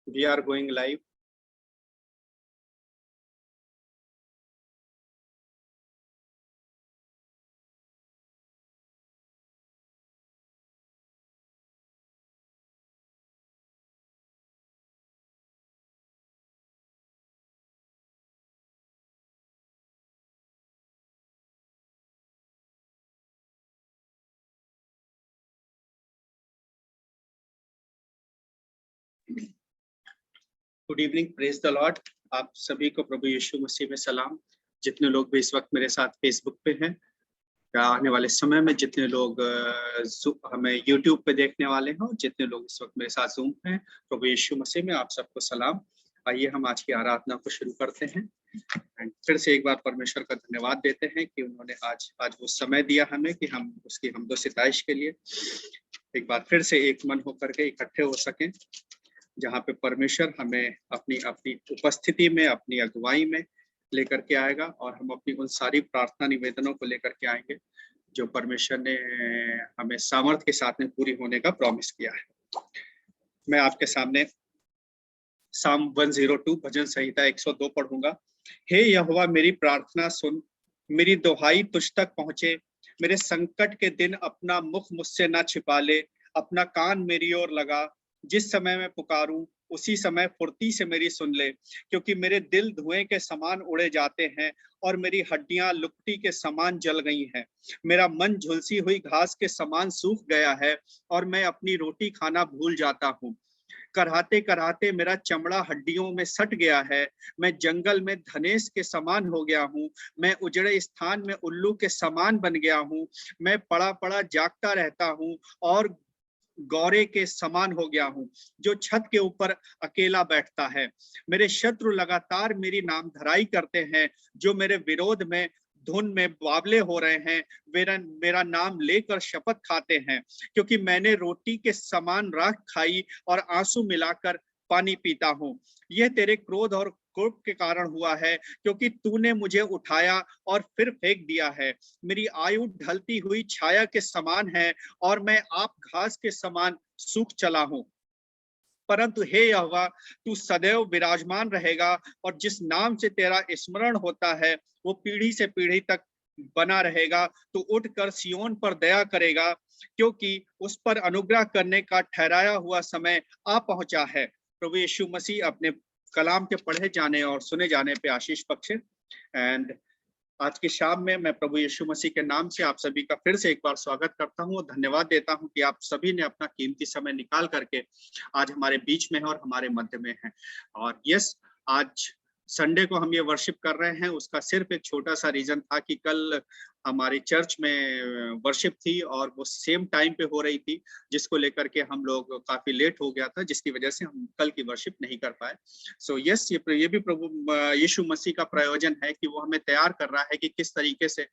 We are going live. Good evening, praise the Lord. आप सभी को प्रभु यीशु मसीह में सलाम। जितने लोग भी इस वक्त मेरे साथ फेसबुक पे हैं या आने वाले समय में जितने लोग हमें यूट्यूब पे देखने वाले हैं और जितने लोग इस वक्त मेरे साथ जूम हैं, प्रभु यीशु मसीह में आप सबको सलाम। आइए हम आज की आराधना को शुरू करते हैं। फिर से एक बार परमेश्वर का धन्यवाद देते हैं कि उन्होंने आज वो समय दिया हमें कि हम उसकी हमदो सिताइश के लिए एक बार फिर से एक मन होकर के इकट्ठे हो सकें, जहाँ पे परमेश्वर हमें अपनी उपस्थिति में, अपनी अगुवाई में लेकर के आएगा और हम अपनी उन सारी प्रार्थना निवेदनों को लेकर के आएंगे जो परमेश्वर ने हमें सामर्थ के साथ में पूरी होने का प्रॉमिस किया है। मैं आपके सामने साम 102 भजन संहिता 102 पढ़ूंगा। हे यहोवा, मेरी प्रार्थना सुन, मेरी दुहाई तुझ तक पहुंचे। मेरे संकट के दिन अपना मुख मुझसे ना छिपा ले, अपना कान मेरी ओर लगा। जिस समय मैं पुकारूं उसी समय फुर्ती से मेरी सुन ले, क्योंकि मेरे दिल धुएं के समान उड़े जाते हैं और मेरी हड्डियां लुकटी के समान जल गई हैं। मेरा मन झुलसी हुई घास के समान सूख गया है और मैं अपनी रोटी खाना भूल जाता हूँ। कराहते कराहते मेरा चमड़ा हड्डियों में सट गया है। मैं जंगल में धनेश के समान हो गया हूँ। मैं उजड़े स्थान में उल्लू के समान बन गया हूँ। मैं पड़ा पड़ा जागता रहता हूँ और गौरे के समान हो गया हूँ जो छत के ऊपर अकेला बैठता है। मेरे शत्रु लगातार मेरी नाम धराई करते हैं, जो मेरे विरोध में धुन में बावले हो रहे हैं, मेरा नाम लेकर शपथ खाते हैं। क्योंकि मैंने रोटी के समान राख खाई और आंसू मिलाकर पानी पीता हूँ। यह तेरे क्रोध और कोप के कारण हुआ है, क्योंकि तूने मुझे उठाया और फिर फेंक दिया है। मेरी आयु ढलती हुई छाया के समान है और मैं आप घास के समान सूख चला हूँ। परंतु हे यहोवा, तू सदैव विराजमान रहेगा और जिस नाम से तेरा स्मरण होता है वो पीढ़ी से पीढ़ी तक बना रहेगा। तू उठकर सियोन पर दया करेगा, क्योंकि उस पर अनुग्रह करने का ठहराया हुआ समय आ पहुंचा है। प्रभु यीशु मसीह अपने कलाम के पढ़े जाने और सुने जाने पे आशीष बख्शे। एंड आज की शाम में मैं प्रभु यीशु मसीह के नाम से आप सभी का फिर से एक बार स्वागत करता हूं और धन्यवाद देता हूं कि आप सभी ने अपना कीमती समय निकाल करके आज हमारे बीच में है और हमारे मध्य में है। और यस, आज संडे को हम ये वर्शिप कर रहे हैं, उसका सिर्फ एक छोटा सा रीजन था कि कल हमारी चर्च में वर्शिप थी और वो सेम टाइम पे हो रही थी, जिसको लेकर के हम लोग काफी लेट हो गया था, जिसकी वजह से हम कल की वर्शिप नहीं कर पाए। सो यस, ये भी प्रभु यीशु मसीह का प्रयोजन है कि वो हमें तैयार कर रहा है कि किस तरीके से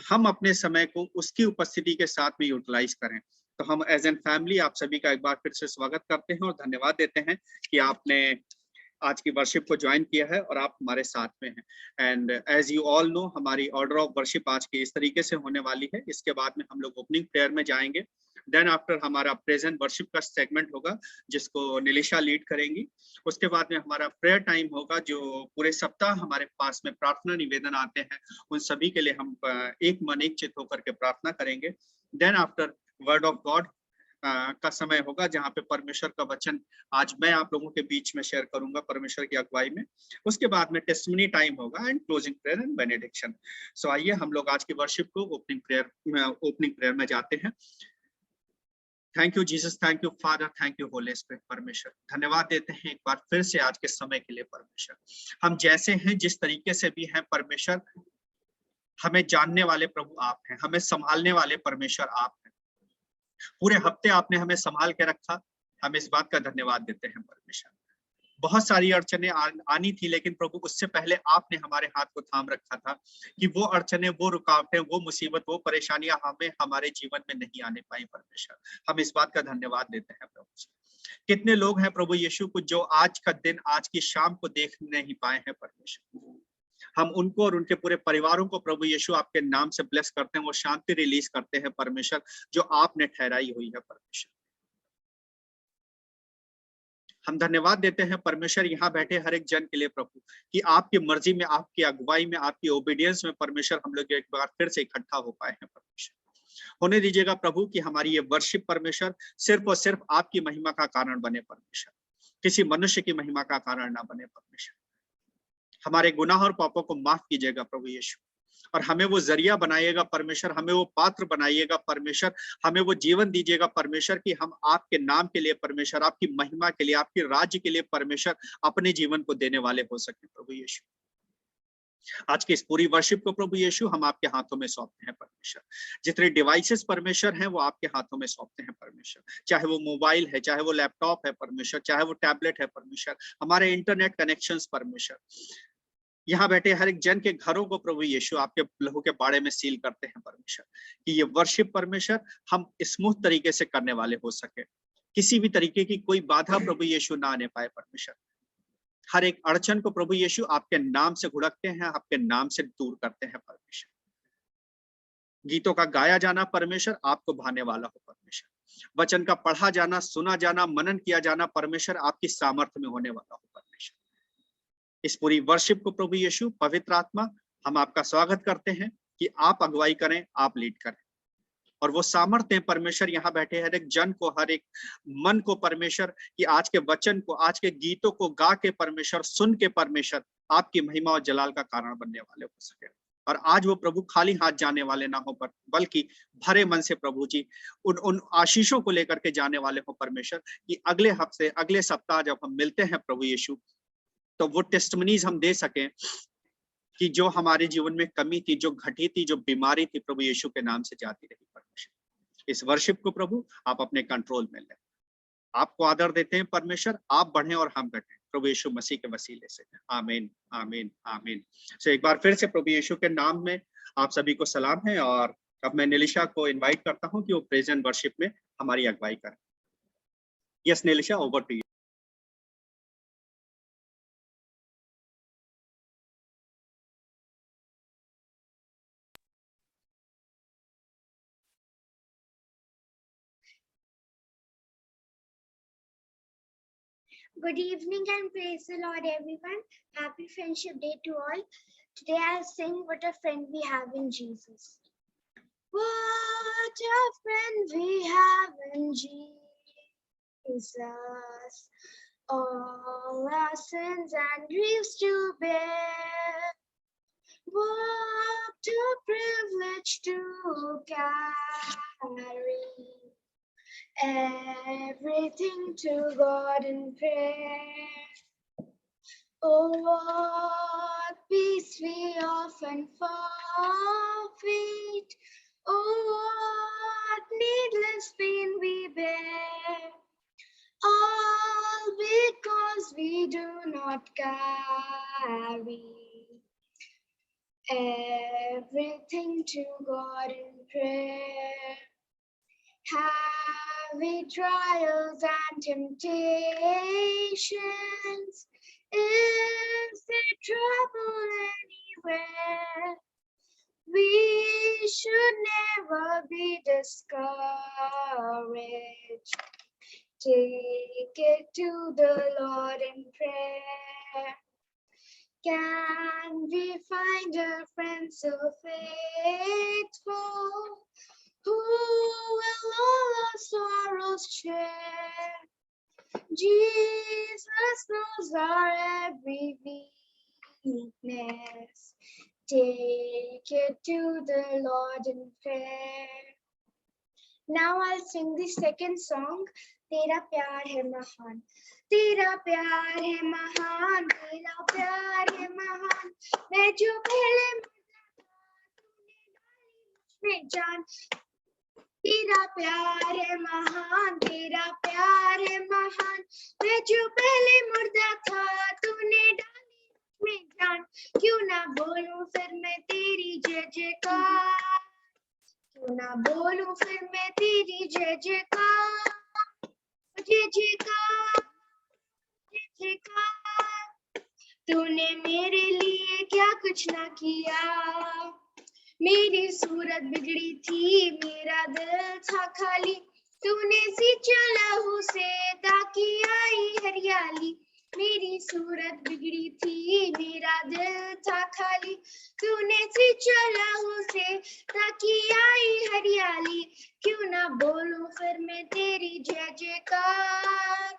हम अपने समय को उसकी उपस्थिति के साथ में यूटिलाइज करें। तो हम एज एन फैमिली आप सभी का एक बार फिर से स्वागत करते हैं और धन्यवाद देते हैं कि आपने आज की वर्शिप को ज्वाइन किया है और आप हमारे साथ में हैं। And as you all know, हमारी ऑर्डर ऑफ वर्शिप आज की इस तरीके से होने वाली है। इसके बाद में हम लोग ओपनिंग प्रेयर में जाएंगे। देन आफ्टर हमारा प्रेजेंट वर्शिप का सेगमेंट होगा जिसको निलिशा लीड करेंगी। उसके बाद में हमारा प्रेयर टाइम होगा, जो पूरे सप्ताह हमारे पास में प्रार्थना निवेदन आते हैं उन सभी के लिए हम एक मन एक चित होकर के प्रार्थना करेंगे। Then after word of God का समय होगा, जहाँ पे परमेश्वर का वचन आज मैं आप लोगों के बीच में शेयर करूंगा परमेश्वर की अगुवाई में। उसके बाद में टेस्टिमनी टाइम होगा and closing prayer and benediction. So आइए हम लोग आज की वर्शिप को ओपनिंग प्रेयर में जाते हैं। Thank you Jesus, thank you father, thank you Holi spirit. परमेश्वर धन्यवाद देते हैं एक बार फिर से आज के समय के लिए। परमेश्वर, हम जैसे हैं, जिस तरीके से भी हैं परमेश्वर, हमें जानने वाले प्रभु आप हैं, हमें संभालने वाले परमेश्वर आप हैं। पूरे हफ्ते आपने हमें संभाल के रखा, हम इस बात का धन्यवाद देते हैं परमेश्वर। बहुत सारी अड़चने आनी थी, लेकिन प्रभु उससे पहले आपने हमारे हाथ को थाम रखा था कि वो अड़चने, वो रुकावटें, वो मुसीबत, वो परेशानियां हमें हमारे जीवन में नहीं आने पाई। परमेश्वर, हम इस बात का धन्यवाद देते हैं प्रभु। कितने लोग हैं प्रभु यीशु को जो आज का दिन, आज की शाम को देख नहीं पाए हैं परमेश्वर। हम उनको और उनके पूरे परिवारों को प्रभु यीशु आपके नाम से ब्लेस करते हैं, वो शांति रिलीज करते हैं परमेश्वर जो आपने ठहराई हुई है परमेश्वर। हम धन्यवाद देते हैं परमेश्वर यहाँ बैठे हर एक जन के लिए प्रभु, कि आपकी मर्जी में, आपकी अगुवाई में, आपकी ओबीडियंस में परमेश्वर हम लोग एक बार फिर से इकट्ठा हो पाए हैं परमेश्वर। होने दीजिएगा प्रभु कि हमारी ये वर्शिप परमेश्वर सिर्फ और सिर्फ आपकी महिमा का कारण बने परमेश्वर, किसी मनुष्य की महिमा का कारण ना बने परमेश्वर। हमारे गुनाह और पापों को माफ कीजिएगा प्रभु यीशु, और हमें वो जरिया बनाइएगा परमेश्वर, हमें वो पात्र बनाइएगा परमेश्वर, हमें वो जीवन दीजिएगा परमेश्वर कि हम आपके नाम के लिए परमेश्वर, आपकी महिमा के लिए, आपके राज्य के लिए परमेश्वर अपने जीवन को देने वाले हो सके प्रभु यीशु। आज की इस पूरी वर्शिप को प्रभु यीशु हम आपके हाथों में सौंपते हैं परमेश्वर। जितने डिवाइसेस परमेश्वर हैं वो आपके हाथों में सौंपते हैं परमेश्वर, चाहे वो मोबाइल है, चाहे वो लैपटॉप है परमेश्वर, चाहे वो टैबलेट है परमेश्वर, हमारे इंटरनेट कनेक्शंस परमेश्वर, यहाँ बैठे हर एक जन के घरों को प्रभु यीशु आपके लहू के बाड़े में सील करते हैं परमेश्वर, कि ये वर्शिप परमेश्वर हम स्मूथ तरीके से करने वाले हो सके, किसी भी तरीके की कोई बाधा प्रभु यीशु ना आने पाए परमेश्वर। हर एक अड़चन को प्रभु यीशु आपके नाम से घुड़कते हैं, आपके नाम से दूर करते हैं परमेश्वर। गीतों का गाया जाना परमेश्वर आपको भाने वाला हो परमेश्वर, वचन का पढ़ा जाना, सुना जाना, मनन किया जाना परमेश्वर आपकी सामर्थ्य में होने वाला हो परमेश्वर। इस पूरी वर्शिप को प्रभु यीशु पवित्र आत्मा हम आपका स्वागत करते हैं कि आप अगुवाई करें, आप लीड करें, और वो सामर्थ्य परमेश्वर यहाँ बैठे हर एक जन को, हर एक मन को परमेश्वर, कि आज के वचन को, आज के गीतों को गा के परमेश्वर, सुन के परमेश्वर आपकी महिमा और जलाल का कारण बनने वाले हो सके। और आज वो प्रभु खाली हाथ जाने वाले ना हो पर बल्कि भरे मन से प्रभु जी उन आशीषों को लेकर के जाने वाले हो परमेश्वर, कि अगले हफ्ते, अगले सप्ताह जब हम मिलते हैं प्रभु यीशु, तो वो टेस्टमनीज हम दे सकें कि जो हमारे जीवन में कमी थी, जो घटी थी, जो बीमारी थी, प्रभु यीशु के नाम से जाती रही परमेश्वर। इस वर्शिप को प्रभु आप अपने कंट्रोल में लें। आपको आदर देते हैं परमेश्वर, आप बढ़े और हम घटें प्रभु यीशु मसीह के वसीले से। आमीन, आमीन, आमीन। सो एक बार फिर से प्रभु यीशु के नाम में आप सभी को सलाम है, और अब मैं निलिशा को इनवाइट करता हूं कि वो प्रेजेंट वर्शिप में हमारी अगुवाई करें। Yes Nilisha, over to you. Good evening and praise the Lord, everyone. Happy Friendship Day to all. Today I'll sing What a Friend We Have in Jesus. What a friend we have in Jesus. All our sins and griefs to bear. What a privilege to carry everything to God in prayer. Oh, what peace we often forfeit. Oh, what needless pain we bear. All because we do not carry everything to God in prayer. Have trials and temptations, if there trouble anywhere, we should never be discouraged. Take it to the Lord in prayer. Can we find a friend so faithful, who will all our sorrows share? Jesus knows our every weakness. Take it to the Lord in prayer. Now I'll sing the second song, तेरा प्यार है महान, तेरा प्यार है महान, तेरा प्यार है महान, मैं जो पहले में जान, तेरा प्यार है महान, तेरा प्यार है महान, मैं जो पहले मुर्दा था तूने डाली में जान, क्यों ना बोलूं फिर मैं तेरी जय जयकार, क्यों ना बोलूं फिर मैं तेरी जय जयकार, जय जयकार, जय जयकार। तूने मेरे लिए क्या कुछ ना किया, मेरी सूरत बिगड़ी थी, मेरा दिल था खाली, तूने सिंचा लहू से ताकि आई हरियाली। खाली, मेरी सूरत बिगड़ी थी, मेरा दिल था खाली, तूने सींचा लहू से ताकि आई हरियाली, क्यों ना बोलूं फिर मैं तेरी जय जयकार,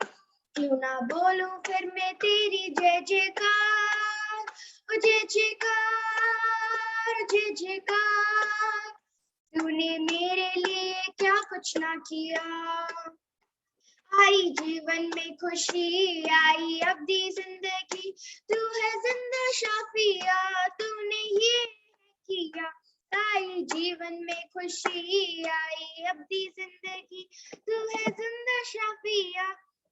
क्यों ना बोलूं फिर मैं तेरी जय जयकार, ओ जय जयकार जय जयकार, तूने मेरे लिए क्या कुछ ना किया, आई जीवन में खुशी, आई अब्दी जिंदगी, तू है जिंदा शाफिया, तूने ये किया, आई जीवन में खुशी, आई अब्दी जिंदगी, तू है जिंदा शाफिया,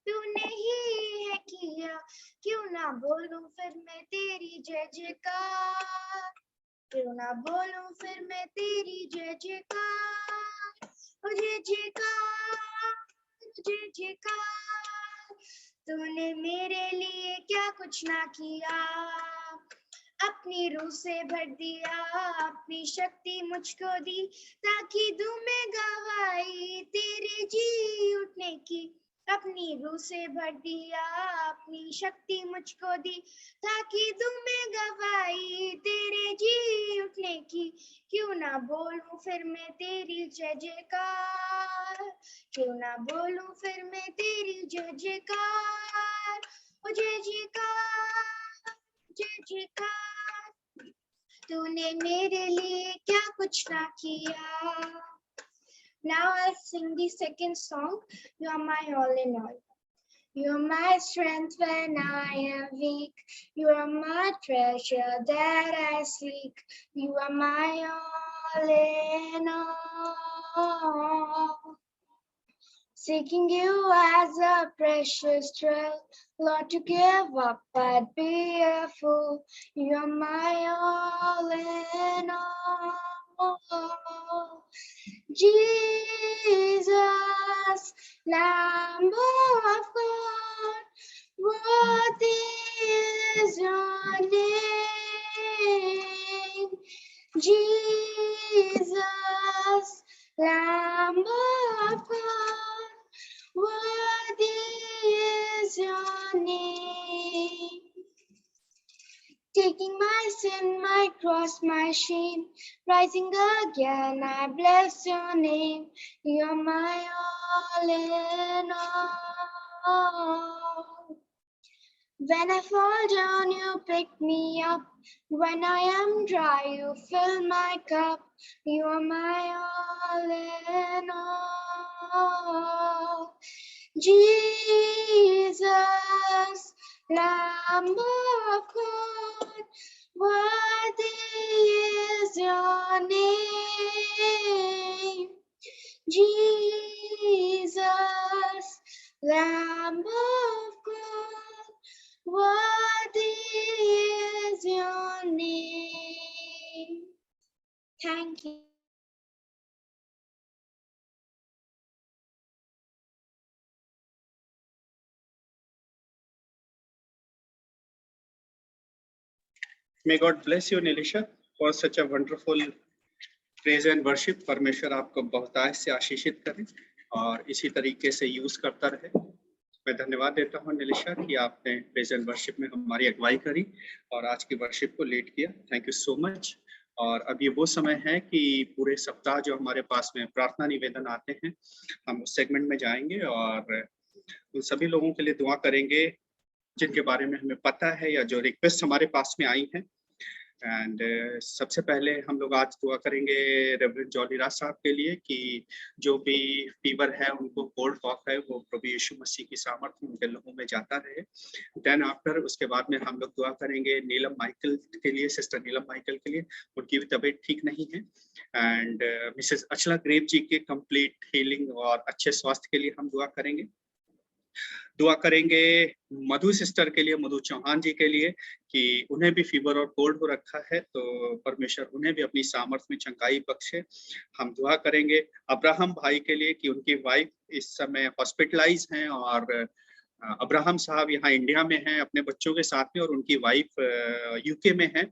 तूने ही है किया, क्यों ना बोलूं फिर मैं तेरी जय जयकार, क्यों ना बोलूं फिर मैं तेरी जय जयकार, ओ जय जयकार जय जयकार, तूने मेरे लिए क्या कुछ ना किया, अपनी रूह से भर दिया, अपनी शक्ति मुझको दी, ताकि दूं मैं गवाही तेरे जी उठने की, अपनी रूह से भर दिया, अपनी शक्ति मुझको दी, ताकि दूं मैं गवाही तेरे जी उठने की, क्यों ना बोलूं फिर मैं तेरी जय जयकार, क्यों ना बोलूं फिर मैं तेरी जय जयकार, ओ जय जयकार जय जयकार, तूने मेरे लिए क्या कुछ ना किया। Now I'll sing the second song, You Are My All in All. You are my strength when I am weak. You are my treasure that I seek. You are my all in all. Seeking you as a precious thrill, Lord, to give up I'd be a fool. You are my all in all. Jesus, Lamb of God, worthy is your name. Jesus, Lamb of God, worthy is your name. Taking my sin, my cross, my shame, rising again, I bless your name. You're my all in all. When I fall down, you pick me up. When I am dry, you fill my cup. You are my all in all. Jesus, Lamb of God, worthy is your name. Jesus, Lamb of God, worthy is your name. Thank you. May God bless you, Nilisha, for such a wonderful praise and worship. परमेश्वर आपको बहुतायत से आशीषित करे और इसी तरीके से यूज करता रहे। मैं धन्यवाद देता हूं निलिशा कि आपने प्रेज एंड वर्शिप में हमारी अगुवाई करी और आज की वर्शिप को लीड किया। Thank you so much. और अब ये वो समय है कि पूरे सप्ताह जो हमारे पास में प्रार्थना निवेदन आते हैं, हम उस सेगमेंट में जाएंगे और उन सभी लोगों के लिए दुआ करेंगे जिनके बारे में हमें पता है या जो रिक्वेस्ट हमारे पास में आई है। एंड सबसे पहले हम लोग आज दुआ करेंगे रेवरेंड जॉली राज साहब के लिए कि जो भी फीवर है, उनको कोल्ड कॉफ है, वो प्रभु यीशु मसीह की सामर्थ्य उनके लहू में जाता रहे। देन आफ्टर उसके बाद में हम लोग दुआ करेंगे नीलम माइकल के लिए, सिस्टर नीलम माइकल के लिए, उनकी भी तबीयत ठीक नहीं है। एंड मिसेस अचला ग्रेव जी के कंप्लीट हीलिंग और अच्छे स्वास्थ्य के लिए हम दुआ करेंगे। दुआ करेंगे मधु सिस्टर के लिए, मधु चौहान जी के लिए कि उन्हें भी फीवर और कोल्ड हो रखा है, तो परमेश्वर उन्हें भी अपनी सामर्थ्य में चंगाई बख्शे। हम दुआ करेंगे अब्राहम भाई के लिए कि उनकी वाइफ इस समय हॉस्पिटलाइज हैं और अब्राहम साहब यहाँ इंडिया में हैं अपने बच्चों के साथ में और उनकी वाइफ यूके में है,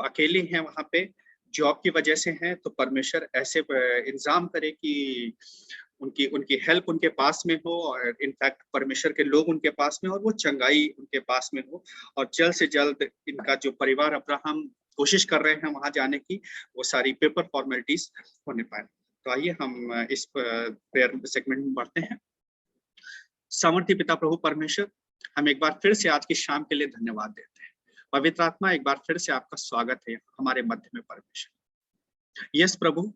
अकेले हैं वहाँ पे, जॉब की वजह से हैं। तो परमेश्वर ऐसे इंतजाम करे कि उनकी उनकी हेल्प उनके पास में हो, और इनफैक्ट परमेश्वर के लोग उनके पास में हो, और वो चंगाई उनके पास में हो, और जल्द से जल्द इनका जो परिवार अब्राहम कोशिश कर रहे हैं वहां जाने की, वो सारी पेपर फॉर्मेलिटीज होने पाए। तो आइए हम इस प्रेयर सेगमेंट में बढ़ते हैं। सामर्थ्य पिता प्रभु परमेश्वर, हम एक बार फिर से आज की शाम के लिए धन्यवाद देते हैं। पवित्र आत्मा, एक बार फिर से आपका स्वागत है हमारे मध्य में परमेश्वर। यस प्रभु,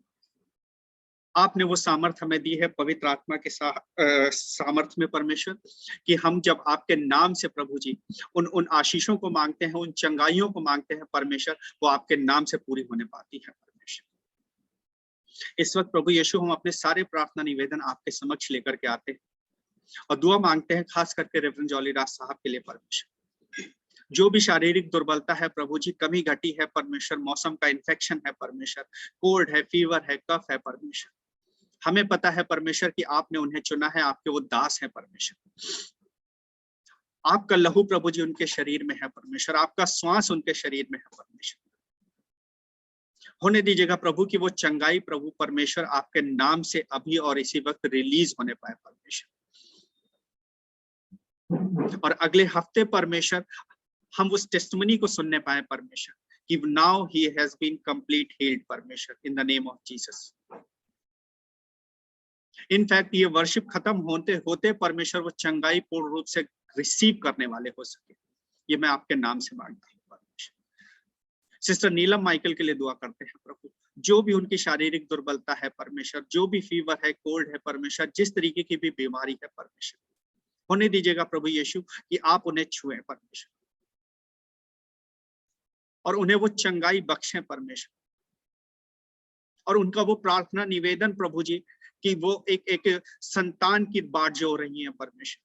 आपने वो सामर्थ हमें दी है पवित्र आत्मा के सामर्थ में परमेश्वर, कि हम जब आपके नाम से प्रभु जी उन आशीषों को मांगते हैं, उन चंगाइयों को मांगते हैं परमेश्वर, वो आपके नाम से पूरी होने पाती है परमेश्वर। इस वक्त प्रभु यीशु, हम अपने सारे प्रार्थना निवेदन आपके समक्ष लेकर के आते हैं और दुआ मांगते हैं, खास करके रेवरेंड जॉली राज साहब के लिए परमेश्वर। जो भी शारीरिक दुर्बलता है प्रभु जी, कमी घटी है परमेश्वर, मौसम का इन्फेक्शन है परमेश्वर, कोल्ड है, फीवर है, कफ है परमेश्वर, हमें पता है परमेश्वर कि आपने उन्हें चुना है, आपके वो दास है परमेश्वर। आपका लहू प्रभु जी उनके शरीर में है परमेश्वर, आपका श्वास उनके शरीर में है परमेश्वर। होने दीजिएगा प्रभु कि वो चंगाई प्रभु परमेश्वर आपके नाम से अभी और इसी वक्त रिलीज होने पाए परमेश्वर, और अगले हफ्ते परमेश्वर हम उस टेस्टिमनी को सुनने पाए परमेश्वर कि now he has been complete healed परमेश्वर, in the name of Jesus. In fact ये वर्शिप खत्म होते होते परमेश्वर वो चंगाई पूर्ण रूप से रिसीव करने वाले हो सके, ये मैं आपके नाम से मांगता हूँ परमेश्वर। सिस्टर नीलम माइकल के लिए दुआ करते हैं प्रभु, जो भी उनकी शारीरिक दुर्बलता है परमेश्वर, जो भी फीवर है, कोल्ड है परमेश्वर, जिस तरीके की भी बीमारी है परमेश्वर, होने दीजिएगा प्रभु यीशु कि आप उन्हें छुएं परमेश्वर, और उन्हें वो चंगाई बख्शें परमेश्वर, और उनका वो प्रार्थना निवेदन प्रभु जी कि वो एक संतान की बाट जो हो रही है परमेश्वर,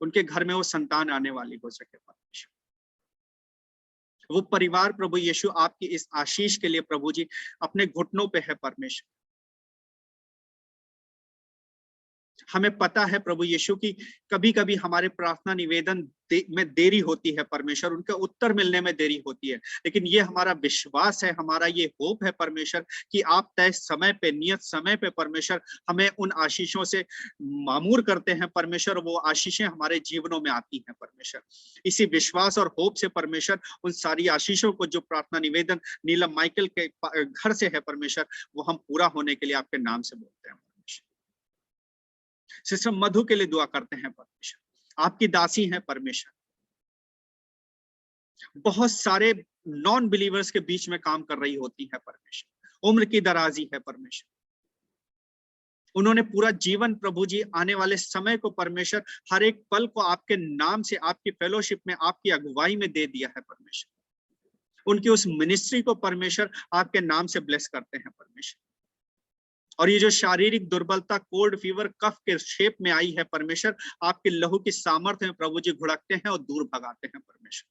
उनके घर में वो संतान आने वाली हो सके परमेश्वर। वो परिवार प्रभु यीशु आपकी इस आशीष के लिए प्रभु जी अपने घुटनों पे है परमेश्वर। हमें पता है प्रभु यीशु की कभी कभी हमारे प्रार्थना निवेदन में देरी होती है परमेश्वर, उनका उत्तर मिलने में देरी होती है, लेकिन ये हमारा विश्वास है, हमारा ये होप है परमेश्वर कि आप तय समय पे, नियत समय पे परमेश्वर हमें उन आशीषों से मामूर करते हैं परमेश्वर, वो आशीषें हमारे जीवनों में आती हैं परमेश्वर। इसी विश्वास और होप से परमेश्वर उन सारी आशीषों को जो प्रार्थना निवेदन नीलम माइकल के घर से है परमेश्वर, वो हम पूरा होने के लिए आपके नाम से बोलते हैं। सिस्टर मधु के लिए दुआ करते हैं परमेश्वर, आपकी दासी हैं परमेश्वर, बहुत सारे नॉन बिलीवर्स के बीच में काम कर रही होती है परमेश्वर, उम्र की दराजी है परमेश्वर, उन्होंने पूरा जीवन प्रभु जी आने वाले समय को परमेश्वर हर एक पल को आपके नाम से, आपकी फेलोशिप में, आपकी अगुवाई में दे दिया है परमेश्वर। उनकी उस मिनिस्ट्री को परमेश्वर आपके नाम से ब्लेस करते हैं परमेश्वर। और ये जो शारीरिक दुर्बलता, कोल्ड फीवर, कफ के शेप में आई है परमेश्वर, आपके लहू की सामर्थ्य में प्रभु जी घुड़कते हैं और दूर भगाते हैं परमेश्वर,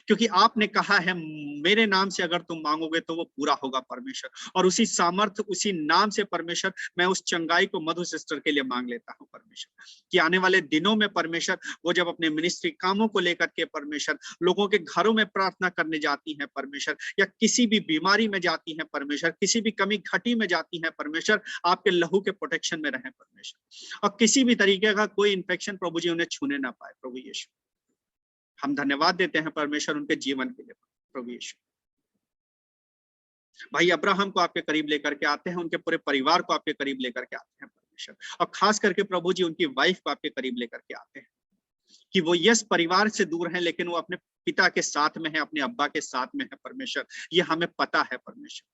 क्योंकि आपने कहा है मेरे नाम से अगर तुम मांगोगे तो वो पूरा होगा परमेश्वर। और उसी सामर्थ्य, उसी नाम से परमेश्वर मैं उस चंगाई को मधु सिस्टर के लिए मांग लेता हूँ परमेश्वर, कि आने वाले दिनों में परमेश्वर वो जब अपने मिनिस्ट्री कामों को लेकर के परमेश्वर लोगों के घरों में प्रार्थना करने जाती है परमेश्वर, या किसी भी बीमारी में जाती है परमेश्वर, किसी भी कमी घटी में जाती है परमेश्वर, आपके लहू के प्रोटेक्शन में रहे परमेश्वर, और किसी भी तरीके का कोई इन्फेक्शन प्रभु जी उन्हें छूने ना पाए प्रभु यीशु। हम धन्यवाद देते हैं परमेश्वर उनके जीवन के लिए प्रभु यीशु। भाई अब्राहम को आपके करीब लेकर के आते हैं, उनके पूरे परिवार को आपके करीब लेकर के आते हैं परमेश्वर, और खास करके प्रभु जी उनकी वाइफ को आपके करीब लेकर के आते हैं कि वो यस परिवार से दूर हैं, लेकिन वो अपने पिता के साथ में है, अपने अब्बा के साथ में है परमेश्वर, ये हमें पता है परमेश्वर।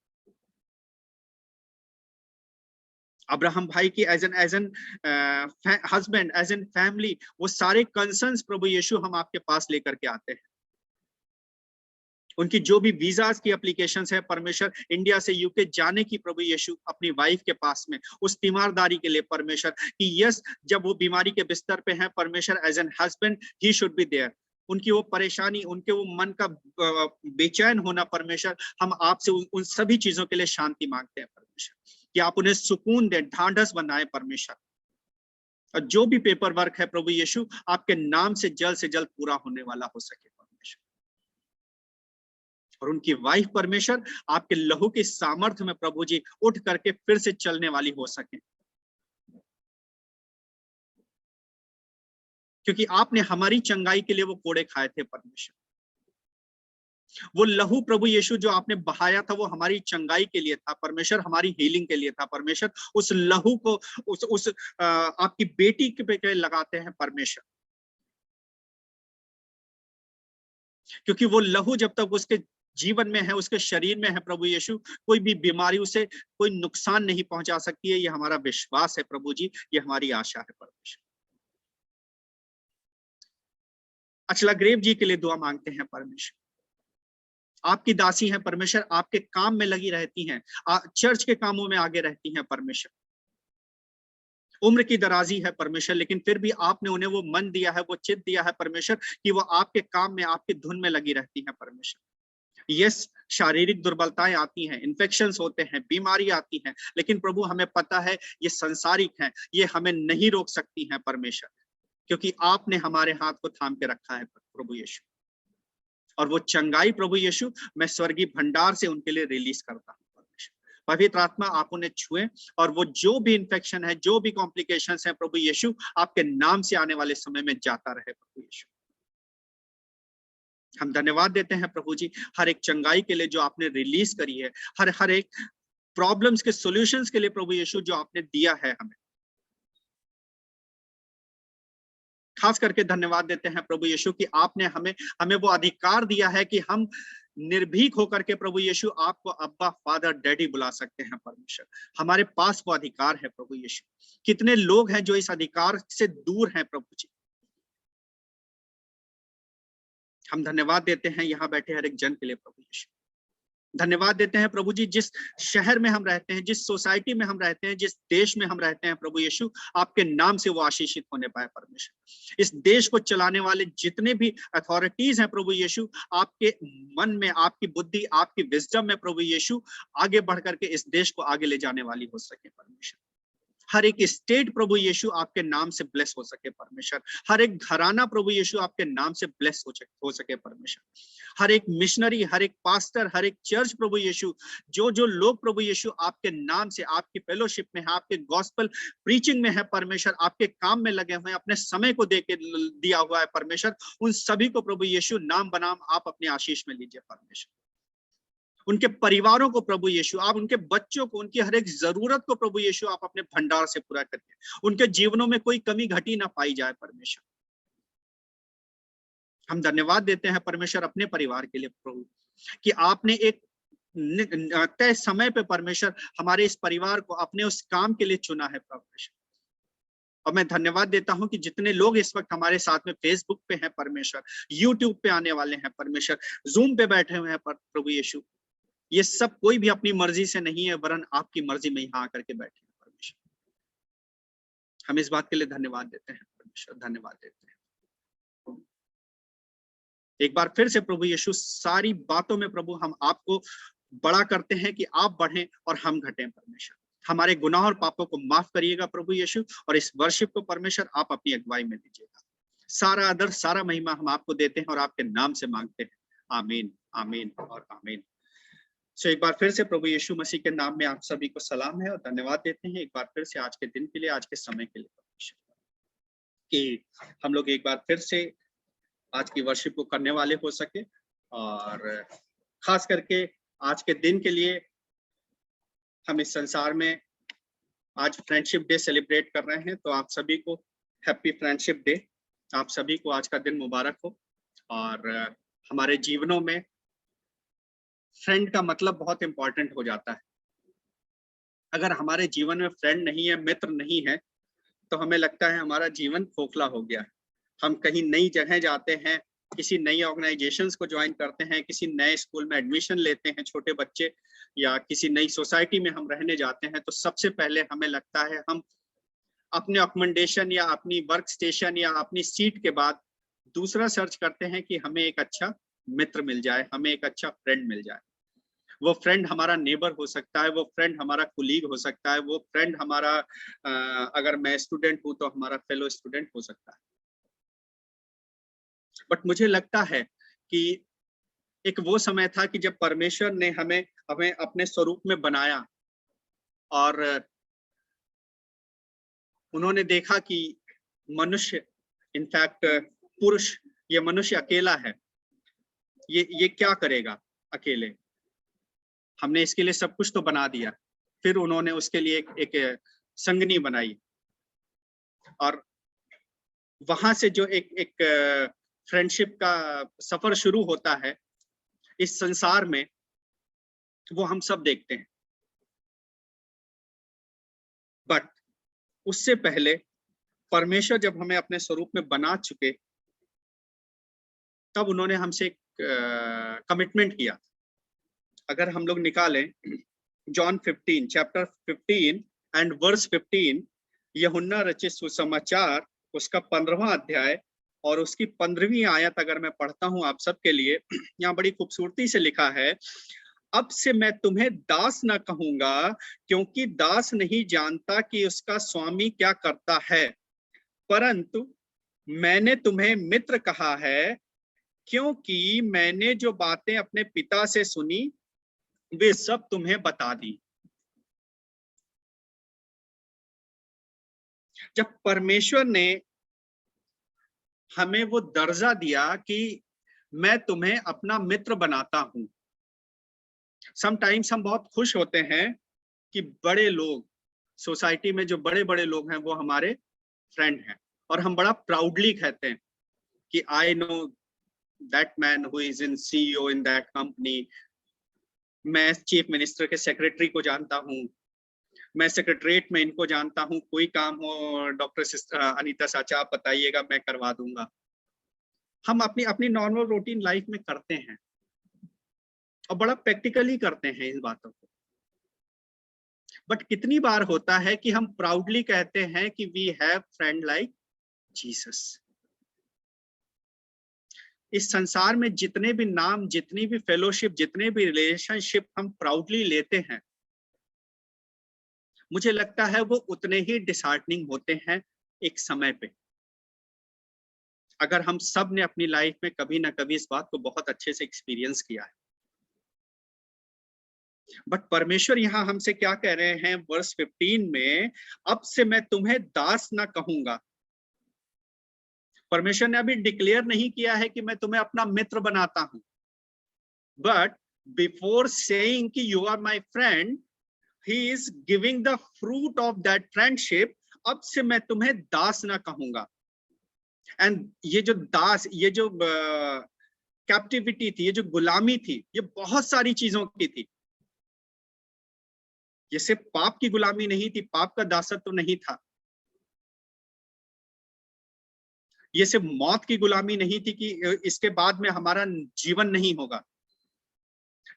अब्राहम भाई की as an husband, as an family, वो सारे कंसर्न्स प्रभु यीशु हम आपके पास लेकर के आते हैं। उनकी जो भी वीजास की एप्लीकेशंस है परमेश्वर, इंडिया से यूके जाने की प्रभु यीशु अपनी वाइफ के पास में, उस तीमारदारी के लिए परमेश्वर कि यस जब वो बीमारी के बिस्तर पे हैं परमेश्वर, as an husband he should be there. उनकी वो परेशानी, उनके वो मन का बेचैन होना परमेश्वर, हम आपसे उन सभी चीजों के लिए शांति मांगते हैं परमेश्वर, कि आप उन्हें सुकून दें, ढांढस बनाए परमेश्वर, और जो भी पेपर वर्क है प्रभु यीशु आपके नाम से जल्द पूरा होने वाला हो सके परमेश्वर। और उनकी वाइफ परमेश्वर आपके लहू की सामर्थ्य में प्रभु जी उठ करके फिर से चलने वाली हो सके, क्योंकि आपने हमारी चंगाई के लिए वो कोड़े खाए थे परमेश्वर। वो लहू प्रभु यीशु जो आपने बहाया था वो हमारी चंगाई के लिए था परमेश्वर, हमारी हीलिंग के लिए था परमेश्वर। उस लहू को उस आपकी बेटी पे लगाते हैं परमेश्वर, क्योंकि वो लहू जब तक उसके जीवन में है, उसके शरीर में है प्रभु यीशु, कोई भी बीमारी उसे कोई नुकसान नहीं पहुंचा सकती है। ये हमारा विश्वास है प्रभु जी, ये हमारी आशा है परमेश्वर। अचला ग्रेव जी के लिए दुआ मांगते हैं परमेश्वर। आपकी दासी हैं परमेश्वर, आपके काम में लगी रहती हैं, चर्च के कामों में आगे रहती हैं परमेश्वर। उम्र की दराजी है परमेश्वर, लेकिन फिर भी आपने उन्हें वो मन दिया है, वो चित्त दिया है परमेश्वर कि वो आपके काम में, आपकी धुन में लगी रहती हैं परमेश्वर। यस, शारीरिक दुर्बलताएं आती हैं, इन्फेक्शंस होते हैं, बीमारी आती हैं, लेकिन प्रभु हमें पता है ये संसारिक हैं, ये हमें नहीं रोक सकती हैं परमेश्वर, क्योंकि आपने हमारे हाथ को थाम के रखा है प्रभु यीशु। और वो चंगाई प्रभु यीशु मैं स्वर्गीय भंडार से उनके लिए रिलीज करता हूं परमेश्वर। पवित्र आत्मा आप उन्हें छुए, और वो जो भी इन्फेक्शन है, जो भी कॉम्प्लिकेशंस है प्रभु यीशु, आपके नाम से आने वाले समय में जाता रहे प्रभु यीशु। हम धन्यवाद देते हैं प्रभु जी हर एक चंगाई के लिए जो आपने रिलीज करी है, हर एक प्रॉब्लम्स के सॉल्यूशंस के लिए प्रभु यीशु जो आपने दिया है हमें। खास करके धन्यवाद देते हैं प्रभु यीशु कि आपने हमें वो अधिकार दिया है कि हम निर्भीक होकर के प्रभु यीशु आपको अब्बा, फादर, डैडी बुला सकते हैं परमेश्वर। हमारे पास वो अधिकार है प्रभु यीशु। कितने लोग हैं जो इस अधिकार से दूर हैं प्रभु जी। हम धन्यवाद देते हैं यहाँ बैठे हर एक जन के लिए प्रभु यीशु। धन्यवाद देते हैं प्रभु जी जिस शहर में हम रहते हैं, जिस सोसाइटी में हम रहते हैं, जिस देश में हम रहते हैं प्रभु यीशु, आपके नाम से वो आशीषित होने पाए परमेश्वर। इस देश को चलाने वाले जितने भी अथॉरिटीज हैं प्रभु यीशु, आपके मन में, आपकी बुद्धि, आपकी विजडम में प्रभु यीशु आगे बढ़ करके इस देश को आगे ले जाने वाली हो सके परमेश्वर। हर एक स्टेट प्रभु यीशु आपके नाम से ब्लेस हो सके परमेश्वर। हर एक घराना प्रभु यीशु आपके नाम से ब्लेस हो सके परमेश्वर। हर एक मिशनरी, हर एक पास्टर, हर एक चर्च प्रभु यीशु, जो लोग प्रभु यीशु आपके नाम से, आपकी फेलोशिप में है, आपके गॉस्पेल प्रीचिंग में है परमेश्वर, आपके काम में लगे हुए हैं, अपने समय को दे के दिया हुआ है परमेश्वर, उन सभी को प्रभु यीशु नाम बनाम आप अपने आशीष में लीजिए परमेश्वर। उनके परिवारों को प्रभु यीशु आप, उनके बच्चों को, उनकी हर एक जरूरत को प्रभु यीशु आप अपने भंडार से पूरा करिए। उनके जीवनों में कोई कमी घटी ना पाई जाए परमेश्वर। हम धन्यवाद देते हैं परमेश्वर अपने परिवार के लिए प्रभु कि आपने एक तय समय पे परमेश्वर हमारे इस परिवार को अपने उस काम के लिए चुना है परमेश्वर। और मैं धन्यवाद देता हूं कि जितने लोग इस वक्त हमारे साथ में फेसबुक पे हैं परमेश्वर, यूट्यूब पे आने वाले हैं परमेश्वर, जूम पे बैठे हुए हैं प्रभु यीशु, ये सब कोई भी अपनी मर्जी से नहीं है, वरन आपकी मर्जी में यहाँ आकर के बैठे हैं परमेश्वर। हम इस बात के लिए धन्यवाद देते हैं परमेश्वर, धन्यवाद देते हैं। एक बार फिर से प्रभु यीशु सारी बातों में प्रभु हम आपको बड़ा करते हैं कि आप बढ़ें और हम घटें परमेश्वर। हमारे गुनाह और पापों को माफ करिएगा प्रभु यीशु, और इस वर्शिप को परमेश्वर आप अपनी अगुवाई में लीजिएगा। सारा आदर, सारा महिमा हम आपको देते हैं और आपके नाम से मांगते हैं। आमीन, आमीन और आमीन। एक बार फिर से प्रभु यीशु मसीह के नाम में आप सभी को सलाम है और धन्यवाद देते हैं एक बार फिर से आज के दिन के लिए, आज के समय के लिए कि हम लोग एक बार फिर से आज की वर्शिप को करने वाले हो सके। और खास करके आज के दिन के लिए हम इस संसार में आज फ्रेंडशिप डे सेलिब्रेट कर रहे हैं, तो आप सभी को हैप्पी फ्रेंडशिप डे। आप सभी को आज का दिन मुबारक हो। और हमारे जीवनों में फ्रेंड का मतलब बहुत इंपॉर्टेंट हो जाता है। अगर हमारे जीवन में फ्रेंड नहीं है, मित्र नहीं है, तो हमें लगता है हमारा जीवन खोखला हो गया है। हम कहीं नई जगह जाते हैं, किसी नई ऑर्गेनाइजेशंस को ज्वाइन करते हैं, किसी नए स्कूल में एडमिशन लेते हैं छोटे बच्चे, या किसी नई सोसाइटी में हम रहने जाते हैं, तो सबसे पहले हमें लगता है हम अपने अकोमोडेशन या अपनी वर्क स्टेशन या अपनी सीट के बाद दूसरा सर्च करते हैं कि हमें एक अच्छा मित्र मिल जाए, हमें एक अच्छा फ्रेंड मिल जाए। वो फ्रेंड हमारा नेबर हो सकता है, वो फ्रेंड हमारा कुलीग हो सकता है, वो फ्रेंड हमारा अगर मैं स्टूडेंट हूं तो हमारा फेलो स्टूडेंट हो सकता है। बट मुझे लगता है कि एक वो समय था कि जब परमेश्वर ने हमें हमें अपने स्वरूप में बनाया और उन्होंने देखा कि मनुष्य, इनफैक्ट पुरुष, ये मनुष्य अकेला है, ये क्या करेगा अकेले, हमने इसके लिए सब कुछ तो बना दिया। फिर उन्होंने उसके लिए एक संगनी बनाई और वहां से जो एक फ्रेंडशिप का सफर शुरू होता है इस संसार में, वो हम सब देखते हैं। बट उससे पहले परमेश्वर जब हमें अपने स्वरूप में बना चुके, तब उन्होंने हमसे एक कमिटमेंट किया। अगर हम लोग निकालें जॉन 15 चैप्टर 15 एंड वर्स 15, यूहन्ना रचित सुसमाचार उसका 15वां अध्याय और उसकी 15वीं आयत अगर मैं पढ़ता हूं आप सबके लिए, यहाँ बड़ी खूबसूरती से लिखा है, अब से मैं तुम्हें दास न कहूंगा, क्योंकि दास नहीं जानता कि उसका स्वामी क्या करता है, परंतु मैंने तुम्हें मित्र कहा है, क्योंकि मैंने जो बातें अपने पिता से सुनी वे सब तुम्हें बता दी। जब परमेश्वर ने हमें वो दर्जा दिया कि मैं तुम्हें अपना मित्र बनाता हूं, समटाइम्स हम बहुत खुश होते हैं कि बड़े लोग, सोसाइटी में जो बड़े बड़े लोग हैं वो हमारे फ्रेंड हैं, और हम बड़ा प्राउडली कहते हैं कि I know that man who is in CEO in that company, मैं चीफ मिनिस्टर के सेक्रेटरी को जानता हूं, मैं सेक्रेटरीट में इनको जानता हूं, कोई काम हो डॉक्टर अनीता साचा आप बताइएगा मैं करवा दूंगा। हम अपनी अपनी नॉर्मल रूटीन लाइफ में करते हैं और बड़ा प्रैक्टिकली करते हैं इस बातों को। बट कितनी बार होता है कि हम प्राउडली कहते हैं कि we have friend like Jesus. इस संसार में जितने भी नाम, जितनी भी फेलोशिप, जितने भी रिलेशनशिप हम प्राउडली लेते हैं, मुझे लगता है वो उतने ही डिसहार्टनिंग होते हैं एक समय पे। अगर हम सब ने अपनी लाइफ में कभी ना कभी इस बात को बहुत अच्छे से एक्सपीरियंस किया है। बट परमेश्वर यहाँ हमसे क्या कह रहे हैं वर्स 15 में, अब से मैं तुम्हें दास ना कहूंगा। परमेश्वर ने अभी डिक्लेयर नहीं किया है कि मैं तुम्हें अपना मित्र बनाता हूं, बट बिफोर सेइंग कि you are my friend, he is giving the fruit of that friendship, अब से मैं तुम्हें दास ना कहूंगा। एंड ये जो दास, ये जो कैप्टिविटी थी, ये जो गुलामी थी, ये बहुत सारी चीजों की थी। ये सिर्फ पाप की गुलामी नहीं थी, पाप का दासत्व तो नहीं था। ये सिर्फ मौत की गुलामी नहीं थी कि इसके बाद में हमारा जीवन नहीं होगा।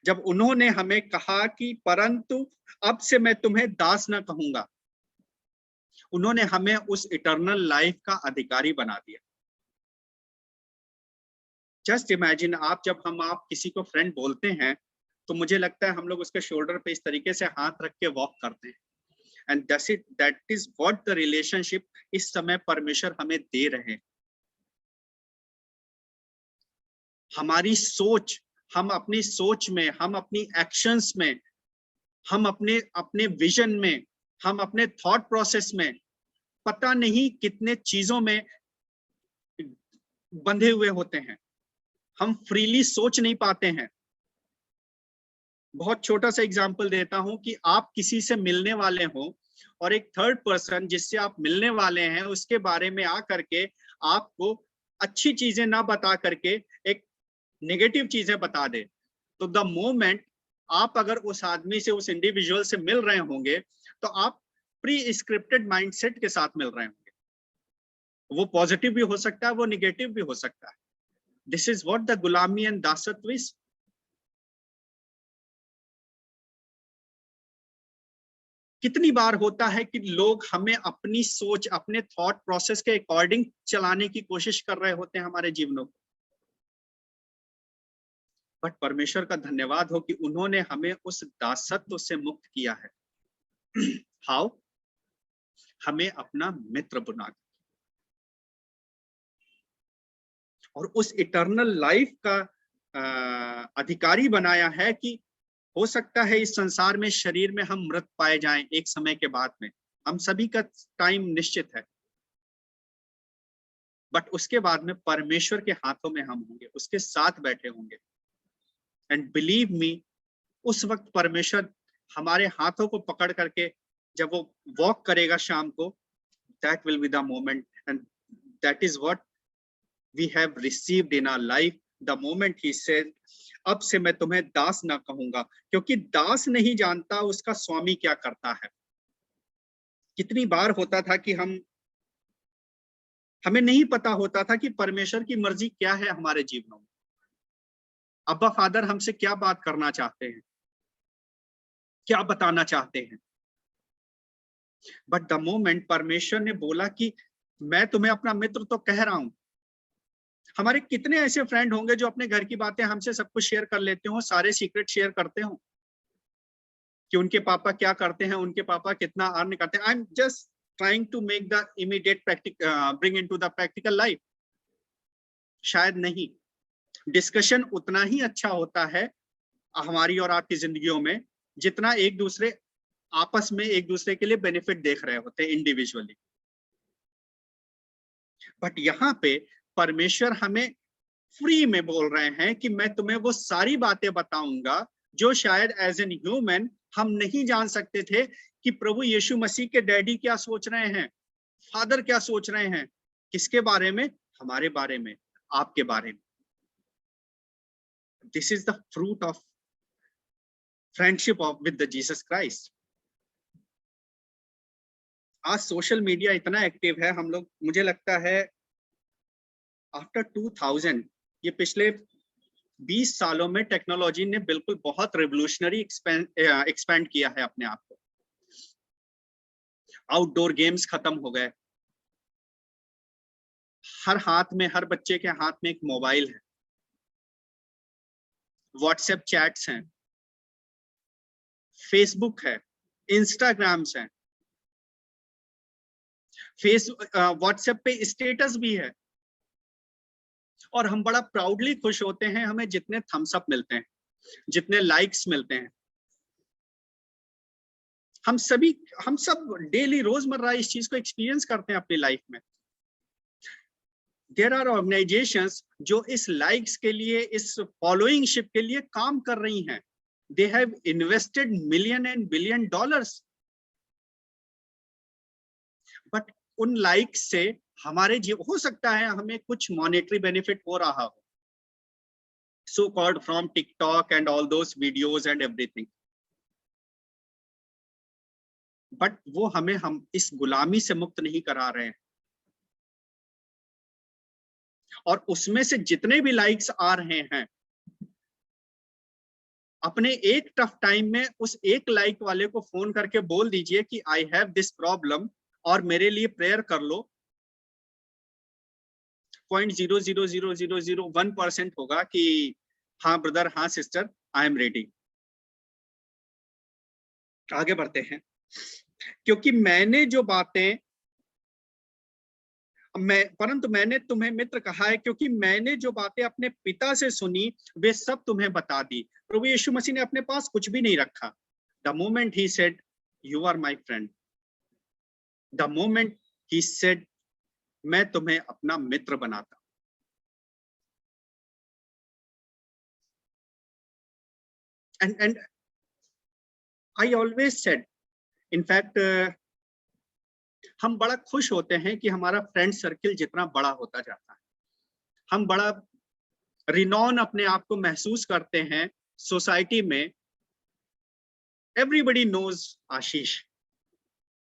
जब उन्होंने हमें कहा कि परंतु अब से मैं तुम्हें दास ना कहूंगा, उन्होंने हमें उस इटर्नल लाइफ का अधिकारी बना दिया। जस्ट इमेजिन, आप किसी को फ्रेंड बोलते हैं तो मुझे लगता है हम लोग उसके शोल्डर पे इस तरीके से हाथ रख के वॉक करते हैं, and that is what the relationship इस समय परमेश्वर हमें दे रहे हैं। हमारी सोच, हम अपनी सोच में, हम अपनी एक्शंस में, हम अपने अपने विजन में, हम अपने थॉट प्रोसेस में पता नहीं कितने चीजों में बंधे हुए होते हैं। हम फ्रीली सोच नहीं पाते हैं। बहुत छोटा सा एग्जांपल देता हूं कि आप किसी से मिलने वाले हो और एक थर्ड पर्सन जिससे आप मिलने वाले हैं उसके बारे में आ करके आपको अच्छी चीजें ना बता करके एक नेगेटिव चीजें बता दे, तो द मोमेंट आप अगर उस आदमी से, उस इंडिविजुअल से मिल रहे होंगे तो आप प्री स्क्रिप्टेड माइंडसेट के साथ मिल रहे होंगे। वो पॉजिटिव भी हो सकता है, वो निगेटिव भी हो सकता है। दिस इज व्हाट द गुलामी एंड दासत्व इज। कितनी बार होता है कि लोग हमें अपनी सोच, अपने थॉट प्रोसेस के अकॉर्डिंग चलाने की कोशिश कर रहे होते हैं हमारे जीवनों को। बट परमेश्वर का धन्यवाद हो कि उन्होंने हमें उस दासत्व से मुक्त किया है। हाउ? हमें अपना मित्र बना, और उस इटर्नल लाइफ का अधिकारी बनाया है कि हो सकता है इस संसार में शरीर में हम मृत पाए जाएं एक समय के बाद में, हम सभी का टाइम निश्चित है, बट उसके बाद में परमेश्वर के हाथों में हम होंगे, उसके साथ बैठे होंगे। एंड बिलीव मी, उस वक्त परमेश्वर हमारे हाथों को पकड़ करके जब वो वॉक करेगा शाम को, that will be the moment, and that is what we have received in our life. The moment he said, अब से मैं तुम्हें दास ना कहूंगा, क्योंकि दास नहीं जानता उसका स्वामी क्या करता है। कितनी बार होता था कि हमें नहीं पता होता था कि परमेश्वर की मर्जी क्या है हमारे जीवनों में। अब्बा फादर हमसे क्या बात करना चाहते हैं, क्या बताना चाहते हैं। बट द मोमेंट परमेश्वर ने बोला कि मैं तुम्हें अपना मित्र तो कह रहा हूं। हमारे कितने ऐसे फ्रेंड होंगे जो अपने घर की बातें हमसे सब कुछ शेयर कर लेते हो, सारे सीक्रेट शेयर करते हो कि उनके पापा क्या करते हैं, उनके पापा कितना अर्न करते हैं। I am just trying to make the immediate bring into the practical life. शायद नहीं, डिस्कशन उतना ही अच्छा होता है हमारी और आपकी जिंदगियों में जितना एक दूसरे आपस में एक दूसरे के लिए बेनिफिट देख रहे होते हैं इंडिविजुअली। बट यहाँ पे परमेश्वर हमें फ्री में बोल रहे हैं कि मैं तुम्हें वो सारी बातें बताऊंगा जो शायद एज एन ह्यूमन हम नहीं जान सकते थे कि प्रभु यीशु मसीह के डैडी क्या सोच रहे हैं, फादर क्या सोच रहे हैं, किसके बारे में, हमारे बारे में, आपके बारे में। This is the fruit of friendship of with the Jesus Christ. आज सोशल मीडिया इतना एक्टिव है, हम लोग, मुझे लगता है आफ्टर 2000, ये पिछले 20 सालों में टेक्नोलॉजी ने बिल्कुल बहुत रेवोल्यूशनरी एक्सपेंड किया है अपने आप को। आउटडोर गेम्स खत्म हो गए, हर हाथ में, हर बच्चे के हाथ में एक मोबाइल है, व्हाट्सएप चैट्स हैं, फेसबुक है, इंस्टाग्राम्स हैं, व्हाट्सएप पे स्टेटस भी है, और हम बड़ा प्राउडली खुश होते हैं हमें जितने थम्स अप मिलते हैं, जितने लाइक्स मिलते हैं। हम सब डेली रोजमर्रा इस चीज को एक्सपीरियंस करते हैं अपनी लाइफ में। देयर आर ऑर्गेनाइजेशंस जो इस लाइक्स के लिए, इस फॉलोइंगशिप के लिए काम कर रही हैं। They have invested million and billion dollars, but उन लाइक्स से हमारे हो सकता है हमें कुछ मॉनेटरी बेनिफिट हो रहा हो, so called from TikTok and all those videos and everything, but वो हमें हम इस गुलामी से मुक्त नहीं करा रहे हैं। और उसमें से जितने भी लाइक्स आ रहे हैं, अपने एक टफ टाइम में उस एक लाइक वाले को फोन करके बोल दीजिए कि आई हैव दिस प्रॉब्लम और मेरे लिए प्रेयर कर लो। 0.00001% होगा कि हाँ ब्रदर, हाँ सिस्टर, आई एम रेडी। आगे बढ़ते हैं, क्योंकि मैंने जो बातें परंतु मैंने तुम्हें मित्र कहा है, क्योंकि मैंने जो बातें अपने पिता से सुनी वे सब तुम्हें बता दी। प्रभु यीशु मसीह ने अपने पास कुछ भी नहीं रखा। The moment he said you are my friend, the moment he said मैं तुम्हें अपना मित्र बनाता। And I always said, in fact हम बड़ा खुश होते हैं कि हमारा फ्रेंड सर्किल जितना बड़ा होता जाता है, हम बड़ा रिनॉन अपने आप को महसूस करते हैं सोसाइटी में। Everybody knows Ashish,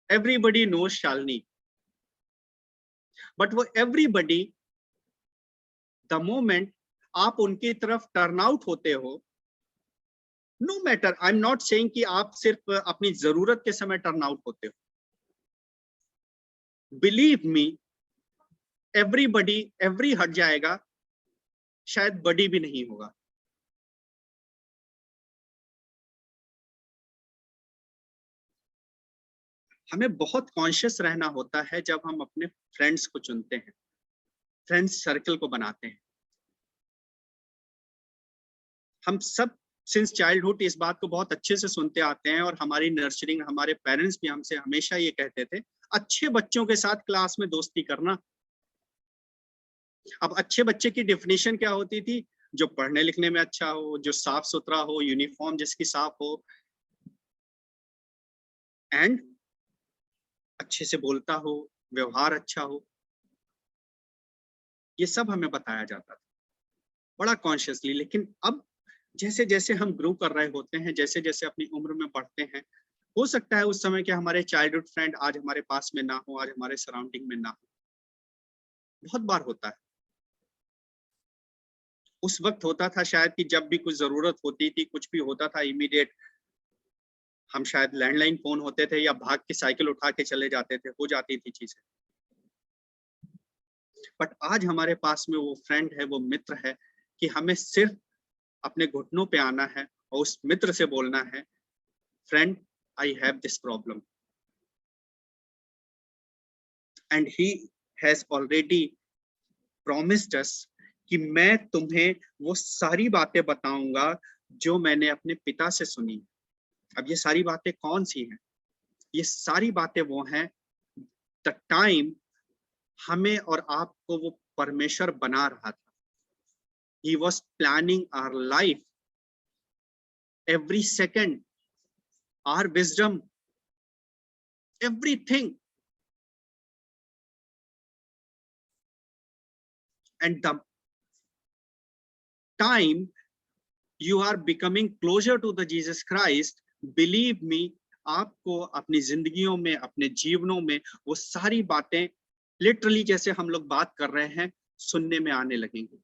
everybody knows Shalini, but वो एवरीबडी द मोमेंट आप उनकी तरफ टर्न आउट होते हो, no matter, I am not saying कि आप सिर्फ अपनी जरूरत के समय टर्न आउट होते हो। बिलीव मी, एवरी हट जाएगा, शायद बडी भी नहीं होगा। हमें बहुत कॉन्शियस रहना होता है जब हम अपने फ्रेंड्स को चुनते हैं, फ्रेंड्स सर्कल को बनाते हैं। हम सब सिंस चाइल्डहुड इस बात को बहुत अच्छे से सुनते आते हैं, और हमारी नर्चरिंग, हमारे पेरेंट्स भी हमसे हमेशा ये कहते थे, अच्छे बच्चों के साथ क्लास में दोस्ती करना। अब अच्छे बच्चे की डेफिनेशन क्या होती थी? जो पढ़ने लिखने में अच्छा हो, जो साफ सुथरा हो, यूनिफॉर्म जिसकी साफ हो, एंड अच्छे से बोलता हो, व्यवहार अच्छा हो। ये सब हमें बताया जाता था बड़ा कॉन्शियसली। लेकिन अब जैसे जैसे हम ग्रो कर रहे होते हैं, जैसे जैसे अपनी उम्र में बढ़ते हैं, हो सकता है उस समय के हमारे चाइल्डहुड फ्रेंड आज हमारे पास में ना हो, आज हमारे सराउंडिंग में ना हो। बहुत बार होता है। उस वक्त होता था शायद कि जब भी कुछ जरूरत होती थी, कुछ भी होता था इमीडिएट, हम शायद लैंडलाइन फोन होते थे या भाग के साइकिल उठा के चले जाते थे, हो जाती थी चीजें। बट आज हमारे पास में वो फ्रेंड है, वो मित्र है कि हमें सिर्फ अपने घुटनों पे आना है और उस मित्र से बोलना है, friend I have this problem, and he has already promised us कि मैं तुम्हें वो सारी बातें बताऊंगा जो मैंने अपने पिता से सुनी। अब ये सारी बातें कौन सी हैं? ये सारी बातें वो हैं द टाइम हमें और आपको वो परमेश्वर बना रहा था। He was planning our life, every second, our wisdom, everything. And the time you are becoming closer to the Jesus Christ, believe me, आपको अपनी जिंदगियों में, अपने जीवनों में वो सारी बातें लिटरली जैसे हम लोग बात कर रहे हैं सुनने में आने लगेंगी।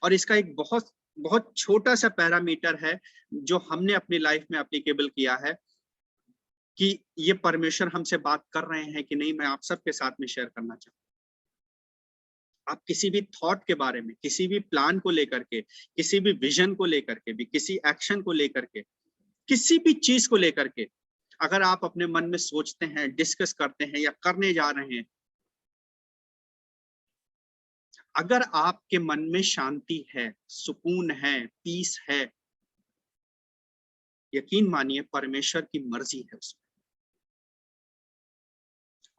और इसका एक बहुत बहुत छोटा सा पैरामीटर है जो हमने अपनी लाइफ में एप्लीकेबल किया है कि ये परमेश्वर हमसे बात कर रहे हैं कि नहीं, मैं आप सबके साथ में शेयर करना चाहता हूं। आप किसी भी थॉट के बारे में, किसी भी प्लान को लेकर के, किसी भी विजन को लेकर के भी, किसी एक्शन को लेकर के, किसी भी चीज को लेकर के अगर आप अपने मन में सोचते हैं, डिस्कस करते हैं या करने जा रहे हैं, अगर आपके मन में शांति है, सुकून है, पीस है, यकीन मानिए परमेश्वर की मर्जी है उसमें।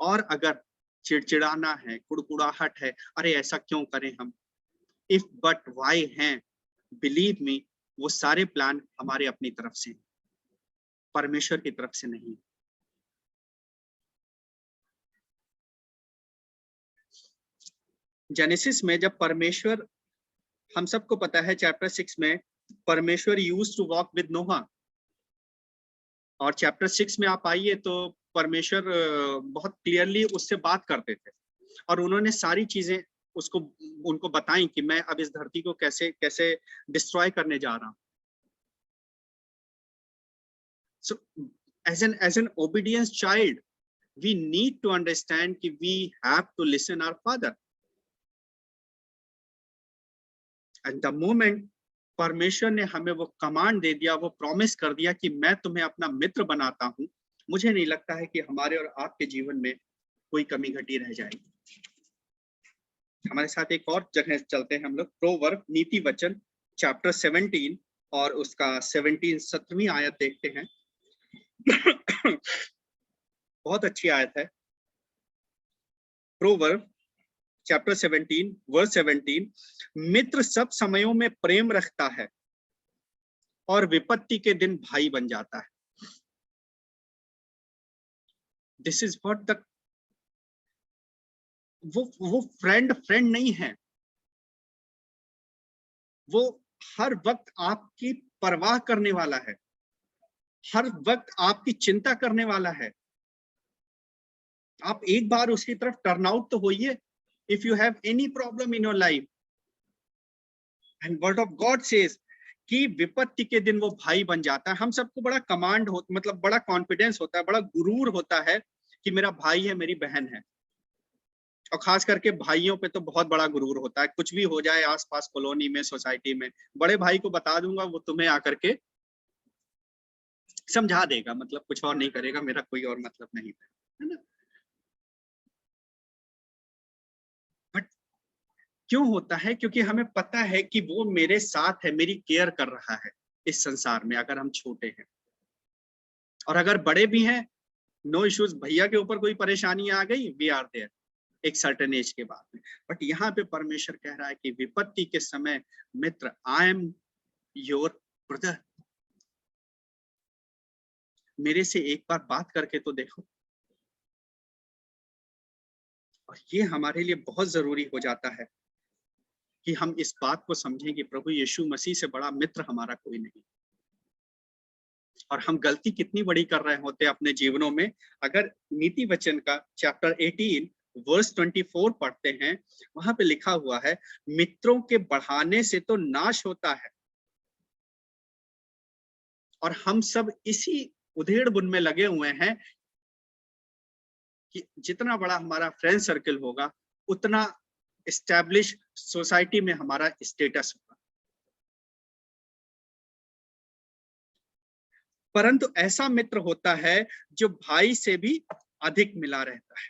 और अगर चिड़चिड़ाना है, कुड़कुड़ाहट है, अरे ऐसा क्यों करें हम, इफ बट वाई हैं, बिलीव मी, वो सारे प्लान हमारे अपनी तरफ से, परमेश्वर की तरफ से नहीं। जेनेसिस में जब परमेश्वर, हम सबको पता है चैप्टर 6 में परमेश्वर यूज्ड टू वॉक विद नोहा, और चैप्टर 6 में आप आइए तो परमेश्वर बहुत क्लियरली उससे बात करते थे और उन्होंने सारी चीजें उसको उनको बताई कि मैं अब इस धरती को कैसे कैसे डिस्ट्रॉय करने जा रहा हूं। So as an obedience child we need to understand कि we have to listen our father, and the moment परमेश्वर ने हमें वो कमांड दे दिया, वो प्रॉमिस कर दिया कि मैं तुम्हें अपना मित्र बनाता हूं, मुझे नहीं लगता है कि हमारे और आपके जीवन में कोई कमी घटी रह जाएगी। हमारे साथ एक और जगह चलते हैं हम लोग, प्रोवर्ब, नीति वचन, चैप्टर 17 और उसका 17वीं आयत देखते हैं। बहुत अच्छी आयत है। प्रोवर्ब चैप्टर 17 वर्स 17, मित्र सब समयों में प्रेम रखता है और विपत्ति के दिन भाई बन जाता है। दिस इज व्हाट द, वो फ्रेंड नहीं है, वो हर वक्त आपकी परवाह करने वाला है, हर वक्त आपकी चिंता करने वाला है। आप एक बार उसकी तरफ टर्न आउट तो होइए, if you have any problem in your life, and word of God says कि विपत्ति के दिन वो भाई बन जाता है। हम सबको बड़ा कमांड हो, मतलब बड़ा कॉन्फिडेंस होता है, बड़ा गुरूर होता है कि मेरा भाई है, मेरी बहन है, और खास करके भाइयों पे तो बहुत बड़ा गुरूर होता है। कुछ भी हो जाए आसपास कॉलोनी में, सोसाइटी में, बड़े भाई को बता दूंगा, वो तुम्हें आकर के समझा देगा, मतलब कुछ और नहीं करेगा, मेरा कोई और मतलब नहीं है ना। बट क्यों होता है? क्योंकि हमें पता है कि वो मेरे साथ है, मेरी केयर कर रहा है इस संसार में, अगर हम छोटे हैं। और अगर बड़े भी हैं, नो इश्यूज, भैया के ऊपर कोई परेशानी आ गई, वी आर देयर एक सर्टेन एज के बाद में। बट यहाँ पे परमेश्वर कह रहा है कि विपत्ति के समय मित्र, आई एम योर ब्रदर, मेरे से एक बार बात करके तो देखो। और ये हमारे लिए बहुत जरूरी हो जाता है कि हम इस बात को समझें कि प्रभु यीशु मसीह से बड़ा मित्र हमारा कोई नहीं। और हम गलती कितनी बड़ी कर रहे होते हैं अपने जीवनों में। अगर नीति वचन का चैप्टर 18 वर्स 24 पढ़ते हैं, वहां पे लिखा हुआ है, मित्रों के बढ़ाने से तो नाश होता है। और हम सब इसी उधेड़ बुन में लगे हुए हैं कि जितना बड़ा हमारा फ्रेंड सर्कल होगा, उतना एस्टैब्लिश सोसाइटी में हमारा स्टेटस होगा। परंतु ऐसा मित्र होता है जो भाई से भी अधिक मिला रहता है।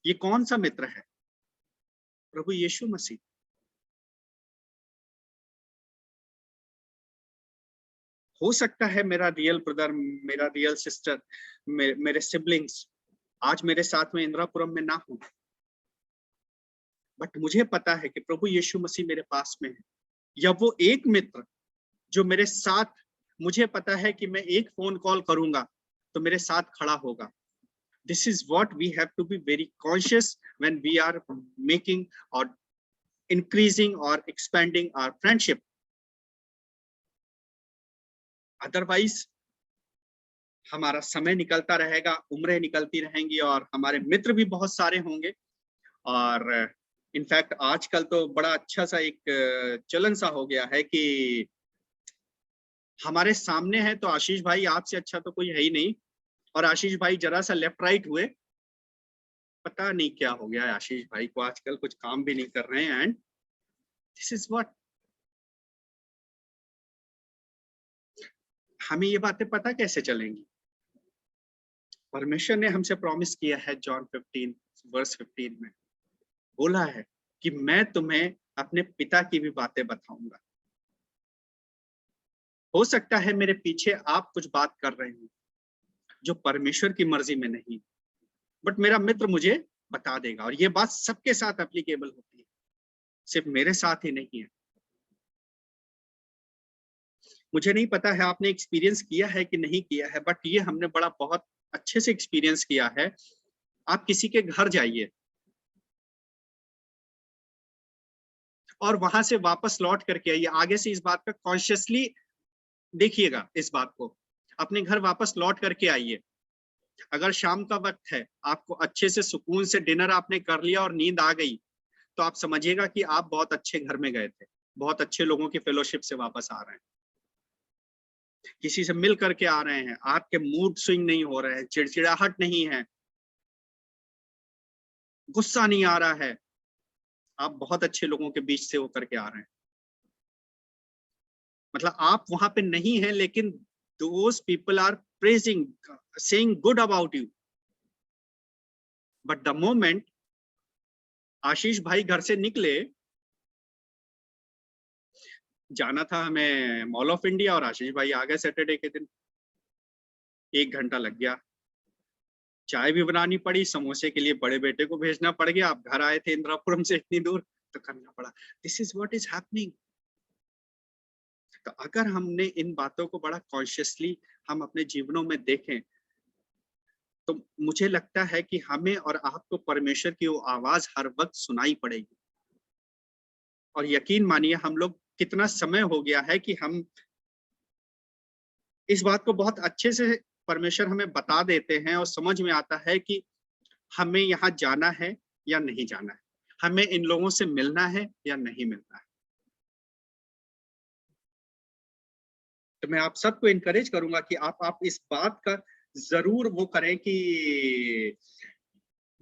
ये कौन सा मित्र है? प्रभु यीशु मसीह। हो सकता है मेरा रियल ब्रदर, मेरा रियल सिस्टर, मेरे सिबलिंग्स आज मेरे साथ में इंद्रापुरम में ना हो, बट मुझे पता है कि प्रभु यीशु मसीह मेरे पास में है। या वो एक मित्र जो मेरे साथ, मुझे पता है कि मैं एक फोन कॉल करूंगा तो मेरे साथ खड़ा होगा। This is what we have to be very conscious when we are making or increasing or expanding our friendship. Otherwise, हमारा समय निकलता रहेगा, उम्रें निकलती रहेंगी और हमारे मित्र भी बहुत सारे होंगे। और इनफैक्ट आजकल तो बड़ा अच्छा सा एक चलन सा हो गया है कि हमारे सामने है तो आशीष भाई आपसे अच्छा तो कोई है ही नहीं, और आशीष भाई जरा सा लेफ्ट राइट हुए, पता नहीं क्या हो गया है आशीष भाई को, आजकल कुछ काम भी नहीं कर रहे हैं। एंड दिस इज व्हाट, हमें ये बातें पता कैसे चलेंगी? परमेश्वर ने हमसे प्रॉमिस किया है, जॉन 15 वर्स 15 में बोला है कि मैं तुम्हें अपने पिता की भी बातें बताऊंगा। हो सकता है मेरे पीछे आप कुछ बात कर रहे हो जो परमेश्वर की मर्जी में नहीं, बट मेरा मित्र मुझे बता देगा। और ये बात सबके साथ एप्लीकेबल होती है, सिर्फ मेरे साथ ही नहीं है। मुझे नहीं पता है आपने एक्सपीरियंस किया है कि नहीं किया है, बट ये हमने बड़ा बहुत अच्छे से एक्सपीरियंस किया है। आप किसी के घर जाइए और वहां से वापस लौट करके आइए, आगे से इस बात का कॉन्शियसली देखिएगा, इस बात को अपने घर वापस लौट करके आइए। अगर शाम का वक्त है, आपको अच्छे से सुकून से डिनर आपने कर लिया और नींद आ गई, तो आप समझिएगा कि आप बहुत अच्छे घर में गए थे, बहुत अच्छे लोगों की फेलोशिप से वापस आ रहे हैं, किसी से मिल करके आ रहे हैं, आपके मूड स्विंग नहीं हो रहे हैं, चिड़चिड़ाहट नहीं है, गुस्सा नहीं आ रहा है, आप बहुत अच्छे लोगों के बीच से होकर के आ रहे हैं। मतलब आप वहां पे नहीं हैं, लेकिन those people are praising, saying good about you. But the moment आशीष भाई घर से निकले, जाना था हमें मॉल ऑफ इंडिया और आशीष भाई आ गए सैटरडे के दिन, 1 घंटा लग गया, चाय भी बनानी पड़ी, समोसे के लिए बड़े बेटे को भेजना पड़ गया, आप घर आए थे इंद्रापुरम से इतनी दूर तो करना पड़ा। This is what is happening. तो अगर हमने इन बातों को बड़ा कॉन्शियसली हम अपने जीवनों में देखें, तो मुझे लगता है कि हमें और आपको परमेश्वर की वो आवाज हर वक्त सुनाई पड़ेगी। और यकीन मानिए, हम लोग कितना समय हो गया है कि हम इस बात को बहुत अच्छे से परमेश्वर हमें बता देते हैं और समझ में आता है कि हमें यहाँ जाना है या नहीं जाना है, हमें इन लोगों से मिलना है या नहीं मिलना है। तो मैं आप सबको इनकरेज करूंगा कि आप इस बात का जरूर वो करें कि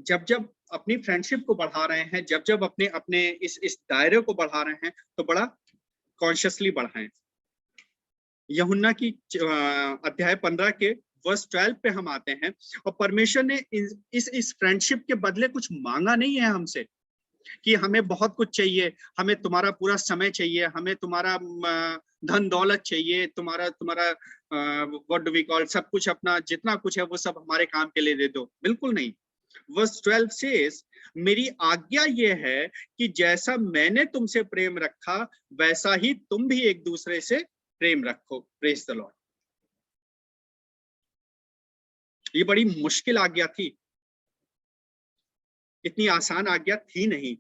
जब जब अपनी फ्रेंडशिप को बढ़ा रहे हैं, जब जब अपने अपने इस दायरे को बढ़ा रहे हैं, तो बड़ा कॉन्शियसली बढ़ाएं। यूहन्ना की अध्याय 15 के वर्स 12 पे हम आते हैं, और परमेश्वर ने इस फ्रेंडशिप के बदले कुछ मांगा नहीं है हमसे। कि हमें बहुत कुछ चाहिए, हमें तुम्हारा पूरा समय चाहिए, हमें तुम्हारा धन दौलत चाहिए, तुम्हारा तुम्हारा व्हाट डू वी कॉल, सब कुछ अपना जितना कुछ है वो सब हमारे काम के लिए दे दो। बिल्कुल नहीं। वर्स 12 says, मेरी आज्ञा ये है कि जैसा मैंने तुमसे प्रेम रखा वैसा ही तुम भी एक दूसरे से प्रेम रखो। Praise the Lord. ये बड़ी मुश्किल आज्ञा थी, इतनी आसान आज्ञा थी नहीं।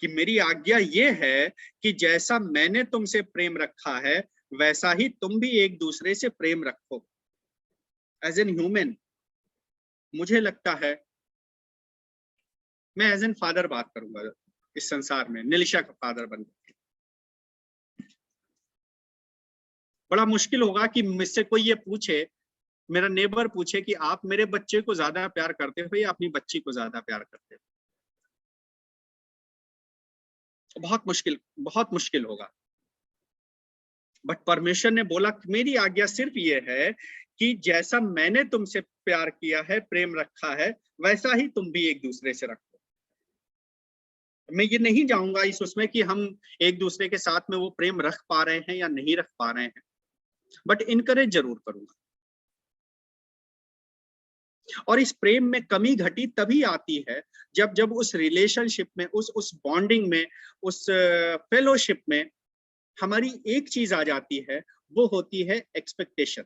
कि मेरी आज्ञा ये है कि जैसा मैंने तुमसे प्रेम रखा है वैसा ही तुम भी एक दूसरे से प्रेम रखो। एज एन ह्यूमन मुझे लगता है, मैं एज एन फादर बात करूंगा इस संसार में, निलिशा का फादर बन के, बड़ा मुश्किल होगा कि मुझसे कोई ये पूछे, मेरा नेबर पूछे कि आप मेरे बच्चे को ज्यादा प्यार करते हो या अपनी बच्ची को ज्यादा प्यार करते हो। बहुत मुश्किल होगा। बट परमेश्वर ने बोला मेरी आज्ञा सिर्फ ये है कि जैसा मैंने तुमसे प्यार किया है, प्रेम रखा है, वैसा ही तुम भी एक दूसरे से रखो। मैं ये नहीं जाऊंगा इस उसमें कि हम एक दूसरे के साथ में वो प्रेम रख पा रहे हैं या नहीं रख पा रहे हैं, बट इनकरेज जरूर करूंगा। और इस प्रेम में कमी घटी तभी आती है जब जब उस रिलेशनशिप में, उस बॉन्डिंग में, उस फेलोशिप में हमारी एक चीज आ जाती है, वो होती है expectation.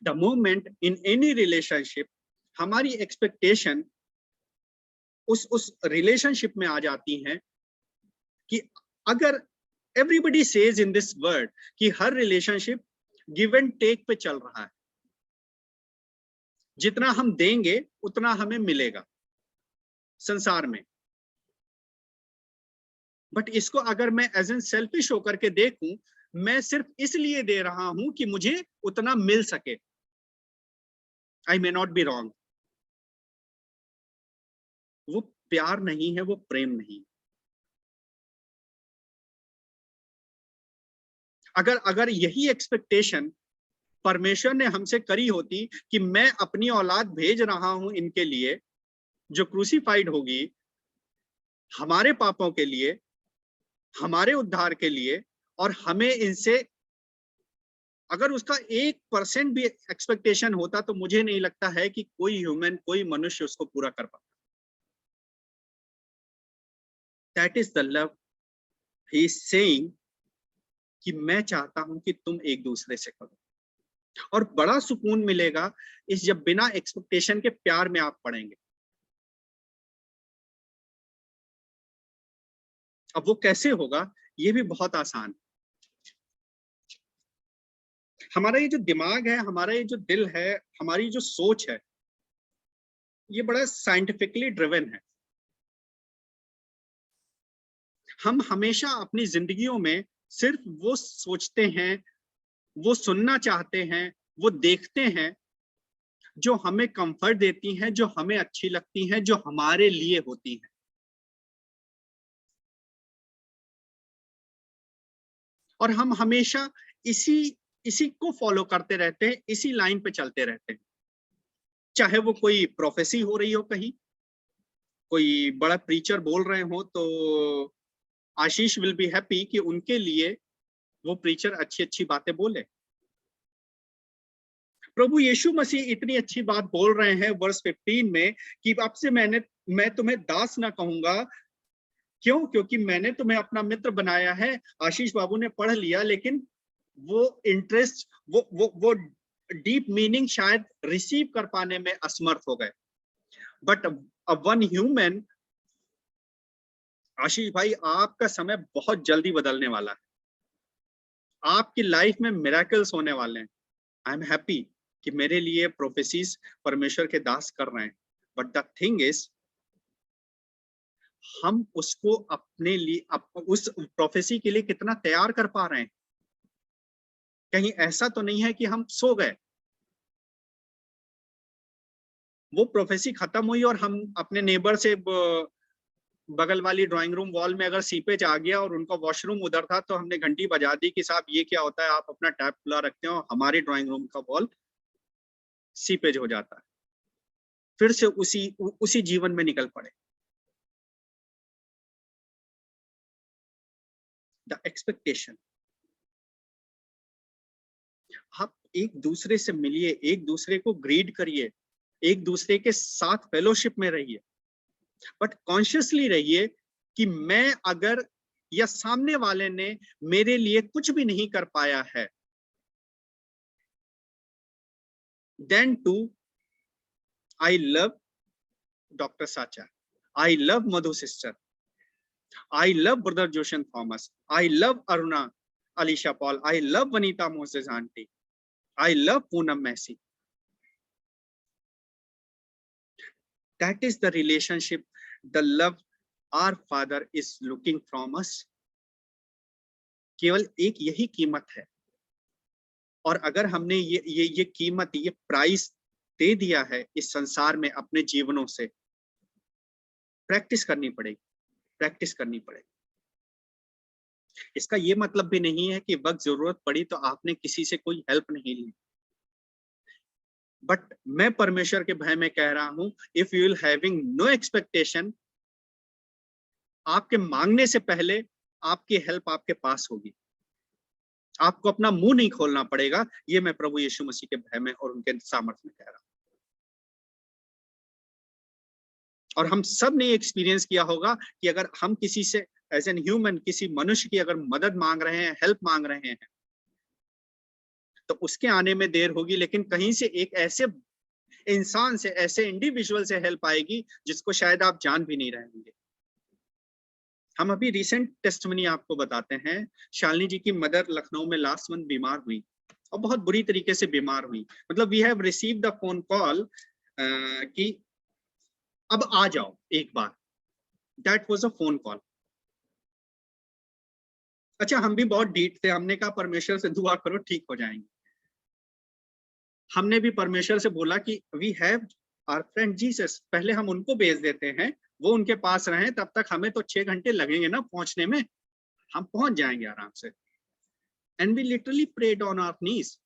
The moment in any relationship हमारी एक्सपेक्टेशन उस रिलेशनशिप में आ जाती हैं कि अगर everybody says in this word कि हर रिलेशनशिप गिव एंड टेक पे चल रहा है, जितना हम देंगे उतना हमें मिलेगा संसार में। बट इसको अगर मैं एज एन सेल्फिश होकर के देखूं, मैं सिर्फ इसलिए दे रहा हूं कि मुझे उतना मिल सके, आई मे नॉट बी रॉन्ग, वो प्यार नहीं है, वो प्रेम नहीं। अगर यही एक्सपेक्टेशन परमेश्वर ने हमसे करी होती कि मैं अपनी औलाद भेज रहा हूं इनके लिए जो क्रूसीफाइड होगी हमारे पापों के लिए, हमारे उद्धार के लिए, और हमें इनसे अगर उसका 1% भी एक्सपेक्टेशन होता तो मुझे नहीं लगता है कि कोई ह्यूमन, कोई मनुष्य उसको पूरा कर पाता। That is the love he is saying कि मैं चाहता हूं कि तुम एक दूसरे से करो। और बड़ा सुकून मिलेगा इस जब बिना एक्सपेक्टेशन के प्यार में आप पड़ेंगे। अब वो कैसे होगा, ये भी बहुत आसान। हमारा ये जो दिमाग है, हमारा ये जो दिल है, हमारी जो सोच है, ये बड़ा साइंटिफिकली ड्रिवन है। हम हमेशा अपनी जिंदगियों में सिर्फ वो सोचते हैं, वो सुनना चाहते हैं, वो देखते हैं जो हमें कंफर्ट देती हैं, जो हमें अच्छी लगती हैं, जो हमारे लिए होती हैं। और हम हमेशा इसी को फॉलो करते रहते हैं, इसी लाइन पे चलते रहते हैं। चाहे वो कोई प्रोफेसी हो रही हो, कहीं कोई बड़ा प्रीचर बोल रहे हो, तो आशीष विल बी हैप्पी कि उनके लिए वो प्रीचर अच्छी अच्छी बातें बोले। प्रभु यीशु मसीह इतनी अच्छी बात बोल रहे हैं वर्स 15 में कि अब से मैं तुम्हें दास ना कहूंगा। क्यों? क्योंकि मैंने तुम्हें अपना मित्र बनाया है। आशीष बाबू ने पढ़ लिया, लेकिन वो इंटरेस्ट, वो डीप मीनिंग शायद रिसीव कर पाने में असमर्थ हो गए। बट वन ह्यूमन, आशीष भाई आपका समय बहुत जल्दी बदलने वाला है, आपकी लाइफ में मिरेकल्स होने वाले हैं। आई एम हैप्पी कि मेरे लिए प्रोफेसीज परमेश्वर के दास कर रहे हैं। बट द थिंग इज, हम उसको अपने लिए उस प्रोफेसी के लिए कितना तैयार कर पा रहे हैं। कहीं ऐसा तो नहीं है कि हम सो गए, वो प्रोफेसी खत्म हुई और हम अपने नेबर से बगल वाली ड्राइंग रूम वॉल में अगर सीपेज आ गया और उनका वॉशरूम उधर था तो हमने घंटी बजा दी कि साहब ये क्या होता है, आप अपना टैप खुला रखते हो, हमारी ड्राइंग रूम का वॉल सीपेज हो जाता है। फिर से उसी जीवन में निकल पड़े। The expectation. आप एक दूसरे से मिलिए, एक दूसरे को ग्रीड करिए, एक दूसरे के साथ फेलोशिप में रहिए, बट कॉन्शियसली रहिए कि मैं अगर या सामने वाले ने मेरे लिए कुछ भी नहीं कर पाया है, then too I love Dr. Sacha, I love Madhu sister, I love brother Joshan Thomas, I love Aruna Alicia Paul, I love Vanita Moses auntie, I love Poonam Messi. That is the relationship, the love our Father is looking from us. केवल एक यही कीमत है, और अगर हमने ये कीमत, ये प्राइस दे दिया है इस संसार में अपने जीवनों से, प्रैक्टिस करनी पड़ेगी, प्रैक्टिस करनी पड़ेगी। इसका ये मतलब भी नहीं है कि वक्त जरूरत पड़ी तो आपने किसी से कोई हेल्प नहीं ली, बट मैं परमेश्वर के भय में कह रहा हूं, if you will having no expectation, आपके मांगने से पहले आपकी हेल्प आपके पास होगी, आपको अपना मुंह नहीं खोलना पड़ेगा। ये मैं प्रभु यीशु मसीह के भय में और उनके सामर्थ्य में कह रहा हूं। और हम सब ने एक्सपीरियंस किया होगा कि अगर हम किसी से एज एन ह्यूमन, किसी मनुष्य की अगर मदद मांग रहे हैं, हेल्प मांग रहे हैं, तो उसके आने में देर होगी, लेकिन कहीं से एक ऐसे इंसान से, ऐसे इंडिविजुअल से हेल्प आएगी जिसको शायद आप जान भी नहीं रहे होंगे। हम अभी रिसेंट टेस्टिमनी आपको बताते हैं। शालिनी जी की मदर लखनऊ में लास्ट मंथ बीमार हुई, और बहुत बुरी तरीके से बीमार हुई। मतलब we have received the phone call कि अब आ जाओ एक बार, that was a phone call. अच्छा, हम भी बहुत डीट थे, हमने कहा परमेश्वर से दुआ करो ठीक हो जाएंगे। हमने भी परमेश्वर से बोला कि we have our friend Jesus, पहले हम उनको भेज देते हैं, वो उनके पास रहें, तब तक हमें तो 6 घंटे लगेंगे ना पहुंचने में, हम पहुंच जाएंगे आराम से। And we literally prayed on our knees.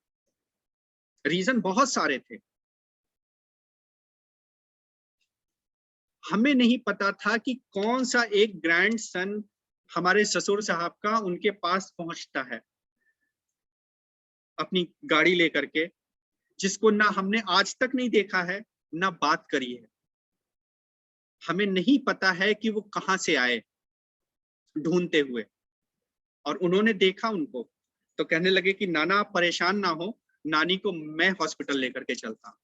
Reason बहुत सारे थे, हमें नहीं पता था कि कौन सा एक ग्रैंड सन हमारे ससुर साहब का उनके पास पहुंचता है अपनी गाड़ी लेकर के, जिसको ना हमने आज तक नहीं देखा है, ना बात करी है। हमें नहीं पता है कि वो कहां से आए ढूंढते हुए, और उन्होंने देखा उनको तो कहने लगे कि नाना आप परेशान ना हो, नानी को मैं हॉस्पिटल लेकर के चलता हूं।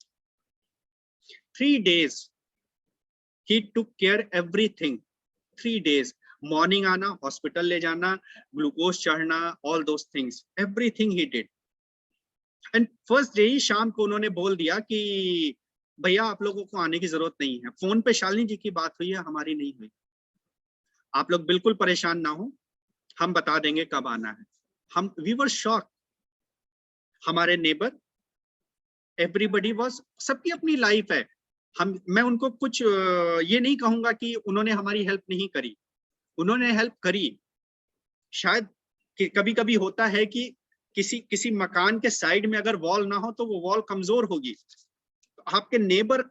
3 days he took care everything। 3 days, morning आना, हॉस्पिटल ले जाना, ग्लूकोज चढ़ना, all those things, everything he did. And first day ही शाम को उन्होंने बोल दिया कि भैया आप लोगों को आने की जरूरत नहीं है। फोन पे शालिनी जी की बात हुई है, हमारी नहीं हुई। आप लोग बिल्कुल परेशान ना हो, हम बता देंगे कब आना है। हम वी वर शॉक। हमारे नेबर, एवरीबडी वाज, सबकी अपनी लाइफ है। मैं उनको कुछ ये नहीं कहूंगा कि उन्होंने हमारी हेल्प नहीं करी, उन्होंने हेल्प करी। शायद कभी कभी होता है कि किसी मकान के साइड में अगर वॉल ना हो तो वो वॉल कमजोर होगी। आपके नेबर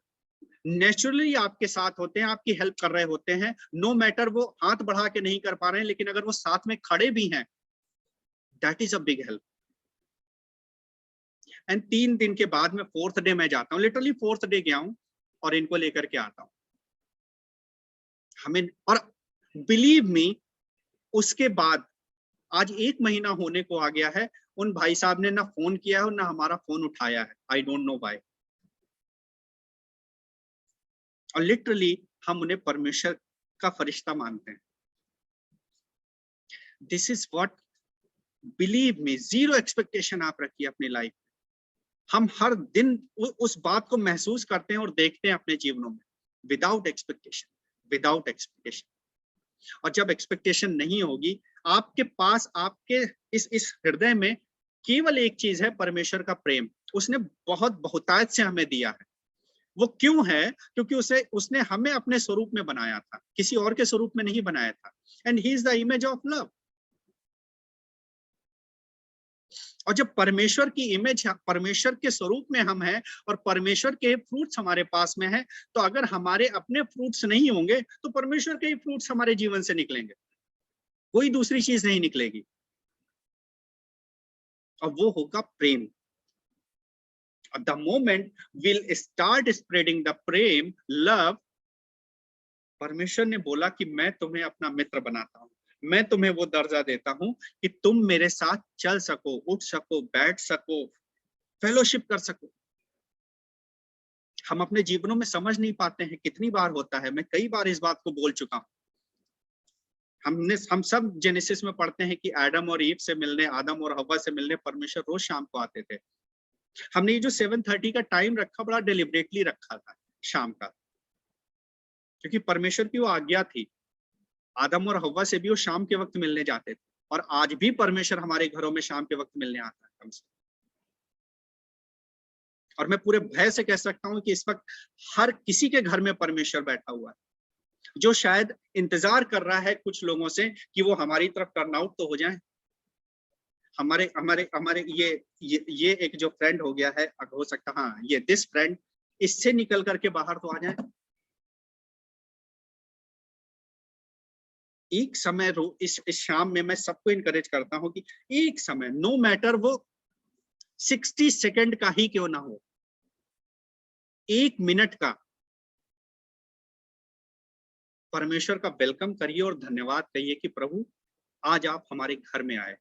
नेचुरली आपके साथ होते हैं, आपकी हेल्प कर रहे होते हैं, नो मैटर वो हाथ बढ़ा के नहीं कर पा रहे हैं, लेकिन अगर वो साथ में खड़े भी हैं, that is a big help. And 3 दिन के बाद में 4th डे मैं जाता हूँ, लिटरली 4th डे गया हूँ और इनको लेकर के आता हूँ। हमें, और बिलीव मी, उसके बाद आज 1 महीना होने को आ गया है, उन भाई साहब ने ना फोन किया है ना हमारा फोन उठाया है। I don't know why. और लिटरली हम उन्हें परमेश्वर का फरिश्ता मानते हैं। This is what, believe me, 0 expectation आप रखिए अपनी लाइफ में। हम हर दिन उस बात को महसूस करते हैं और देखते हैं अपने जीवनों में, विदाउट एक्सपेक्टेशन, विदाउट एक्सपेक्टेशन। और जब एक्सपेक्टेशन नहीं होगी आपके पास, आपके इस हृदय में केवल एक चीज है, परमेश्वर का प्रेम। उसने बहुत बहुतायत से हमें दिया है। वो क्यों है? क्योंकि उसने हमें अपने स्वरूप में बनाया था, किसी और के स्वरूप में नहीं बनाया था। And he is the image of love. और जब परमेश्वर की इमेज, परमेश्वर के स्वरूप में हम हैं और परमेश्वर के फ्रूट्स हमारे पास में हैं, तो अगर हमारे अपने फ्रूट्स नहीं होंगे तो परमेश्वर के ही फ्रूट्स हमारे जीवन से निकलेंगे। कोई दूसरी चीज नहीं निकलेगी, और वो होगा प्रेम। The moment we'll start spreading the Prem, love, परमेश्वर ने बोला कि मैं तुम्हें अपना मित्र बनाता हूँ, मैं तुम्हें वो दर्जा देता हूँ कि तुम मेरे साथ चल सको, उठ सको, बैठ सको, फेलोशिप कर सको। हम अपने जीवनों में समझ नहीं पाते हैं, कितनी बार होता है, मैं कई बार इस बात को बोल चुका हूँ। हम सब जेनेसिस में पढ़ते हैं कि आदम और ईव से मिलने, आदम और हवा से मिलने परमेश्वर रोज शाम को आते थे। हमने ये जो 7:30 का टाइम रखा, बड़ा डिलिबरेटली रखा था शाम का, क्योंकि परमेश्वर की वो आज्ञा थी। आदम और हवा से भी वो शाम के वक्त मिलने जाते थे, और आज भी परमेश्वर हमारे घरों में शाम के वक्त मिलने आता है हमसे। और मैं पूरे भय से कह सकता हूं कि इस वक्त हर किसी के घर में परमेश्वर बैठा हुआ है, जो शायद इंतजार कर रहा है कुछ लोगों से कि वो हमारी तरफ टर्न आउट तो हो जाए। हमारे हमारे हमारे ये एक जो फ्रेंड हो गया है, हो सकता, हाँ, ये दिस फ्रेंड, इससे निकल करके बाहर तो आ जाए। एक समय इस शाम में मैं सबको इनकरेज करता हूं कि एक समय, नो मैटर वो 60 सेकंड का ही क्यों ना हो, 1 मिनट का, परमेश्वर का वेलकम करिए और धन्यवाद कहिए कि प्रभु आज आप हमारे घर में आए।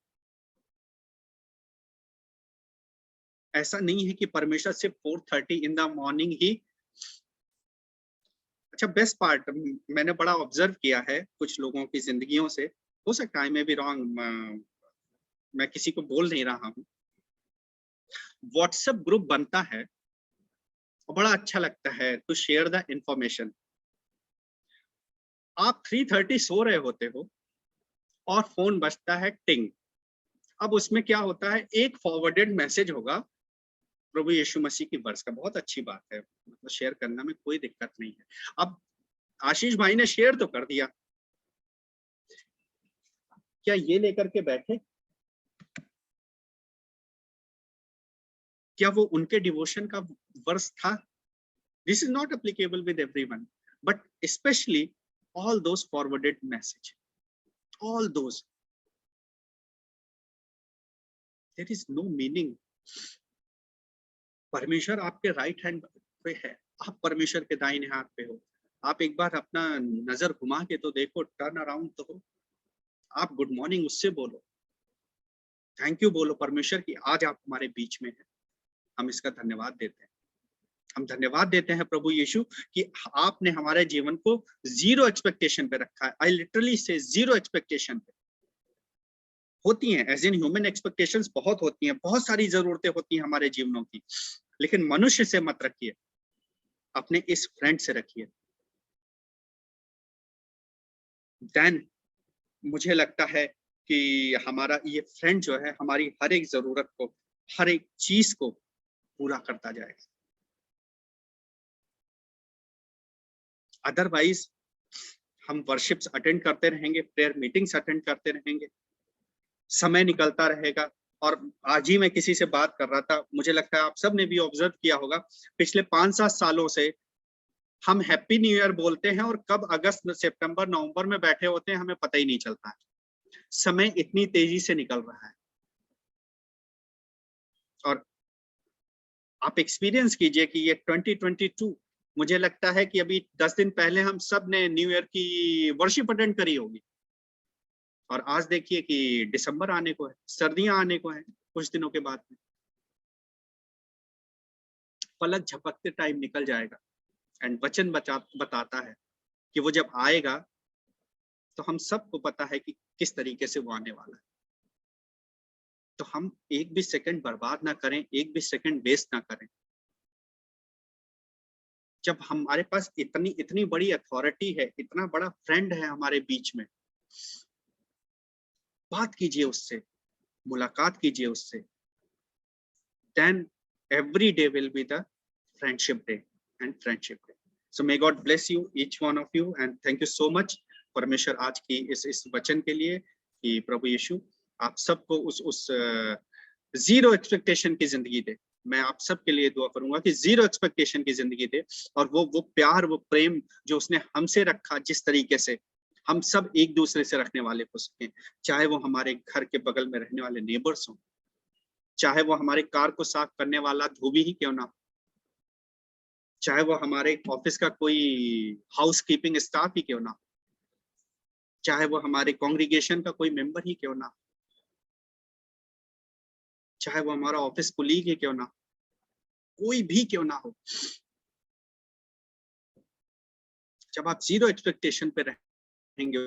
ऐसा नहीं है कि परमेश्वर सिर्फ 4:30 इन द मॉर्निंग ही। अच्छा, बेस्ट पार्ट मैंने बड़ा ऑब्जर्व किया है कुछ लोगों की जिंदगियों से, हो सकता है मैं भी रॉन्ग, मैं किसी को बोल नहीं रहा हूं। व्हाट्सएप ग्रुप बनता है और बड़ा अच्छा लगता है टू शेयर द इंफॉर्मेशन। आप 3:30 सो रहे होते हो और फोन बजता है टिंग। अब उसमें क्या होता है, एक फॉरवर्डेड मैसेज होगा प्रभु यीशु मसीह की वर्ष का, बहुत अच्छी बात है, मतलब शेयर करना में कोई दिक्कत नहीं है। अब आशीष भाई ने शेयर तो कर दिया, क्या ये लेकर के बैठे? क्या वो उनके डिवोशन का वर्ष था? This is not applicable with everyone, but specially all those forwarded message, all those, there is no meaning. परमेश्वर आपके राइट हैंड पे है, आप परमेश्वर के दाहिने हाथ पे हो। आप एक बार अपना नजर घुमा के तो देखो, टर्न अराउंड तो हो, आप गुड मॉर्निंग उससे बोलो, थैंक यू बोलो परमेश्वर की आज आप हमारे बीच में हैं। हम इसका धन्यवाद देते हैं, हम धन्यवाद देते हैं प्रभु यीशु कि आपने हमारे जीवन को 0 एक्सपेक्टेशन पे रखा है। आई लिटरली से 0 एक्सपेक्टेशन पे। होती हैं एज इन ह्यूमन एक्सपेक्टेशंस, बहुत होती हैं, बहुत सारी जरूरतें होती हैं हमारे जीवनों की, लेकिन मनुष्य से मत रखिए, अपने इस फ्रेंड से रखिए। देन मुझे लगता है कि हमारा ये फ्रेंड जो है हमारी हर एक जरूरत को, हर एक चीज को पूरा करता जाएगा। अदरवाइज हम वर्शिप्स अटेंड करते रहेंगे, प्रेयर मीटिंग्स अटेंड करते रहेंगे, समय निकलता रहेगा। और आज ही मैं किसी से बात कर रहा था, मुझे लगता है आप सब ने भी ऑब्जर्व किया होगा, पिछले 5-7 सालों से हम हैप्पी न्यू ईयर बोलते हैं और कब अगस्त, सितंबर, नवंबर में बैठे होते हैं हमें पता ही नहीं चलता है। समय इतनी तेजी से निकल रहा है, और आप एक्सपीरियंस कीजिए कि ये 2022, मुझे लगता है कि अभी 10 दिन पहले हम सब ने न्यू ईयर की वर्शिप अटेंड करी होगी, और आज देखिए कि दिसंबर आने को है, सर्दियां आने को है कुछ दिनों के बाद में, पलक झपकते टाइम निकल जाएगा। एंड वचन बताता है कि वो जब आएगा तो हम सबको पता है कि किस तरीके से वो आने वाला है। तो हम एक भी सेकंड बर्बाद ना करें, एक भी सेकंड वेस्ट ना करें। जब हमारे पास इतनी बड़ी अथॉरिटी है, इतना बड़ा फ्रेंड है हमारे बीच में, बात कीजिए उससे, मुलाकात कीजिए उससे। Then every day will be the friendship day and friendship day. So may God bless you, each one of you, and thank you so much परमेश्वर आज की इस वचन के लिए कि प्रभु यीशु आप सबको उस 0 एक्सपेक्टेशन की जिंदगी दे। मैं आप सबके लिए दुआ करूंगा कि 0 एक्सपेक्टेशन की जिंदगी दे, और वो प्यार, वो प्रेम जो उसने हमसे रखा, जिस तरीके से हम सब एक दूसरे से रखने वाले हो सकें, चाहे वो हमारे घर के बगल में रहने वाले नेबर्स हों, चाहे वो हमारे कार को साफ करने वाला धोबी ही क्यों ना हो, चाहे वो हमारे ऑफिस का कोई हाउस कीपिंग स्टाफ ही क्यों ना हो, चाहे वो हमारे कांग्रीगेशन का कोई मेंबर ही क्यों ना हो, चाहे वो हमारा ऑफिस कुलीग ही क्यों ना हो, कोई भी क्यों ना हो, जब आप जीरो एक्सपेक्टेशन पे रहेंगे,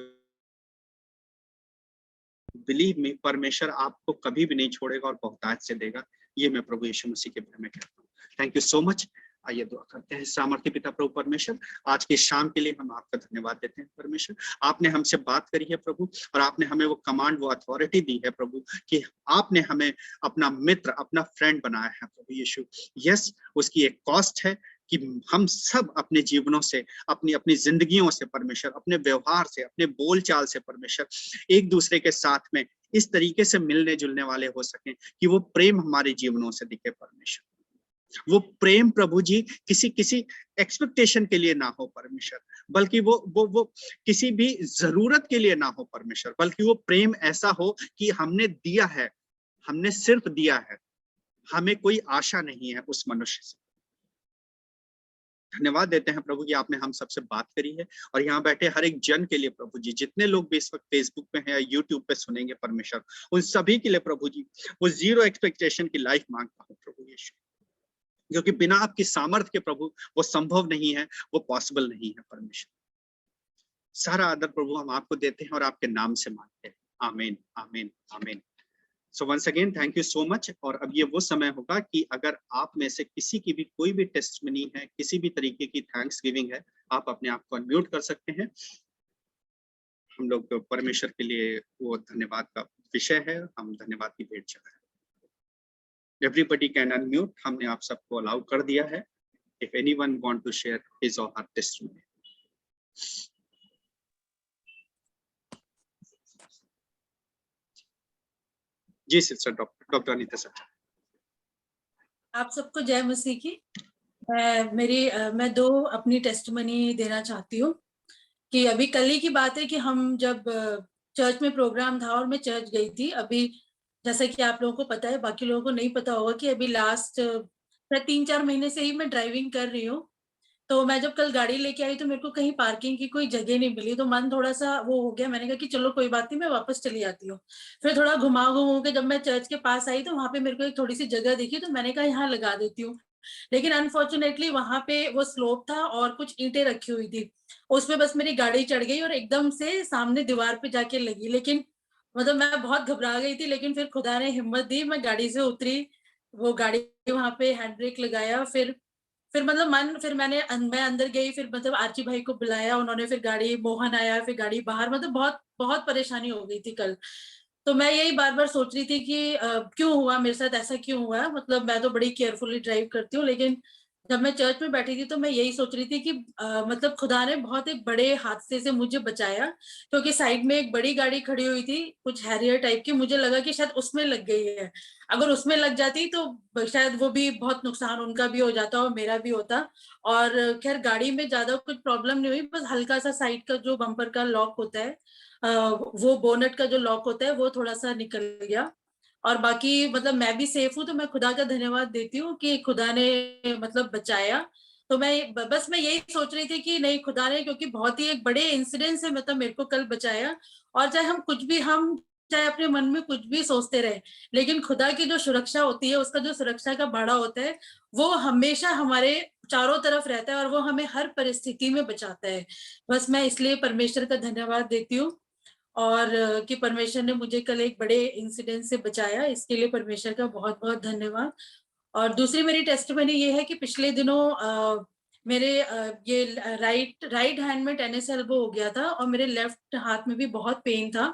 बिलीव मी, परमेश्वर आपको कभी भी नहीं छोड़ेगा और बहुतायत से देगा। ये मैं प्रभु यीशु मसीह के बारे में कहता हूँ। Thank you so much. आइए दुआ करते हैं। सामर्थ्य पिता प्रभु परमेश्वर, आज के शाम के लिए हम आपका धन्यवाद देते हैं परमेश्वर। आपने हमसे बात करी है प्रभु, और आपने हमें वो कमांड, वो अथॉरिटी दी है प्रभु, कि आपने हमें अपना मित्र, अपना फ्रेंड बनाया है प्रभु यीशु। यस, उसकी एक कॉस्ट है कि हम सब अपने जीवनों से, अपनी अपनी जिंदगियों से परमेश्वर, अपने व्यवहार से, अपने बोलचाल से परमेश्वर, एक दूसरे के साथ में इस तरीके से मिलने जुलने वाले हो सकें कि वो प्रेम हमारे जीवनों से दिखे परमेश्वर। वो प्रेम प्रभु जी किसी एक्सपेक्टेशन के लिए ना हो परमेश्वर, बल्कि वो किसी भी जरूरत के लिए ना हो परमेश्वर, बल्कि वो प्रेम ऐसा हो कि हमने दिया है, हमने सिर्फ दिया है, हमें कोई आशा नहीं है उस मनुष्य से। धन्यवाद देते हैं प्रभु कि आपने हम सबसे बात करी है, और यहाँ बैठे हर एक जन के लिए प्रभु जी, जितने लोग भी इस वक्त फेसबुक पे हैं या यूट्यूब पे सुनेंगे परमेश्वर, उन सभी के लिए प्रभु जी वो जीरो एक्सपेक्टेशन की लाइफ मांगता हूँ प्रभु यीशु, क्योंकि बिना आपकी सामर्थ्य के प्रभु वो संभव नहीं है, वो पॉसिबल नहीं है परमेश्वर। सारा आदर प्रभु हम आपको देते हैं और आपके नाम से मांगते हैं। आमीन, आमीन, आमीन। So once again thank you so much. और अब ये वो समय होगा कि अगर आप में से किसी की भी कोई भी टेस्टमनी है, किसी भी तरीके की थैंक्स गिविंग है, आप अपने आप को अनम्यूट कर सकते हैं। हम लोग परमेश्वर के लिए वो धन्यवाद का विषय है, हम धन्यवाद की भेंट चढ़ाएं। एवरीबडी कैन अनम्यूट, हमने आप सबको अलाउ कर दिया है। If anyone want to share his or her testimony. जी सिस्टर डॉक्टर अनीता सर। आप सबको जय मसीह की। मैं दो अपनी टेस्टमनी देना चाहती हूँ कि अभी कल ही की बात है कि हम जब चर्च में प्रोग्राम था और मैं चर्च गई थी, अभी जैसे कि आप लोगों को पता है, बाकी लोगों को नहीं पता होगा कि अभी लास्ट 3-4 महीने से ही मैं ड्राइविंग कर रही हूँ। तो मैं जब कल गाड़ी लेके आई तो मेरे को कहीं पार्किंग की कोई जगह नहीं मिली, तो मन थोड़ा सा वो हो गया। मैंने कहा कि चलो कोई बात नहीं, मैं वापस चली आती हूँ। फिर थोड़ा घुमा के जब मैं चर्च के पास आई तो वहां पे मेरे को एक थोड़ी सी जगह दिखी, तो मैंने कहा यहाँ लगा देती हूँ। लेकिन अनफॉर्चुनेटली वहां पे वो स्लोप था और कुछ ईंटें रखी हुई थी, उसमें बस मेरी गाड़ी चढ़ गई और एकदम से सामने दीवार पे जाके लगी। लेकिन मतलब मैं बहुत घबरा गई थी, लेकिन फिर खुदा ने हिम्मत दी, मैं गाड़ी से उतरी, वो गाड़ी वहां पे हैंड ब्रेक लगाया, फिर मतलब फिर मैं अंदर गई, फिर मतलब आर्ची भाई को बुलाया, उन्होंने फिर गाड़ी, मोहन आया, फिर गाड़ी बाहर, मतलब बहुत बहुत परेशानी हो गई थी कल। तो मैं यही बार बार सोच रही थी कि क्यों हुआ मेरे साथ, ऐसा क्यों हुआ। मतलब मैं तो बड़ी केयरफुली ड्राइव करती हूँ, लेकिन जब मैं चर्च में बैठी थी तो मैं यही सोच रही थी कि मतलब खुदा ने बहुत एक बड़े हादसे से मुझे बचाया, क्योंकि साइड में एक बड़ी गाड़ी खड़ी हुई थी, कुछ हैरियर टाइप की, मुझे लगा कि शायद उसमें लग गई है। अगर उसमें लग जाती तो शायद वो भी बहुत नुकसान उनका भी हो जाता और मेरा भी होता। और खैर गाड़ी में ज्यादा कुछ प्रॉब्लम नहीं हुई, बस हल्का सा साइड का जो बम्पर का लॉक होता है, वो बोनट का जो लॉक होता है वो थोड़ा सा निकल गया। और बाकी मतलब मैं भी सेफ हूँ, तो मैं खुदा का धन्यवाद देती हूँ कि खुदा ने मतलब बचाया। तो मैं यही सोच रही थी कि नहीं, खुदा ने, क्योंकि बहुत ही एक बड़े इंसिडेंट से मतलब मेरे को कल बचाया। और चाहे अपने मन में कुछ भी सोचते रहे, लेकिन खुदा की जो सुरक्षा होती है, उसका जो सुरक्षा का भाड़ा होता है, वो हमेशा हमारे चारों तरफ रहता है और वो हमें हर परिस्थिति में बचाता है। बस मैं इसलिए परमेश्वर का धन्यवाद देती हूँ, और कि परमेश्वर ने मुझे कल एक बड़े इंसिडेंट से बचाया, इसके लिए परमेश्वर का बहुत बहुत धन्यवाद। और दूसरी मेरी टेस्टिमनी ये है कि पिछले दिनों मेरे ये राइट हैंड में टेनिस एल्बो हो गया था और मेरे लेफ्ट हाथ में भी बहुत पेन था।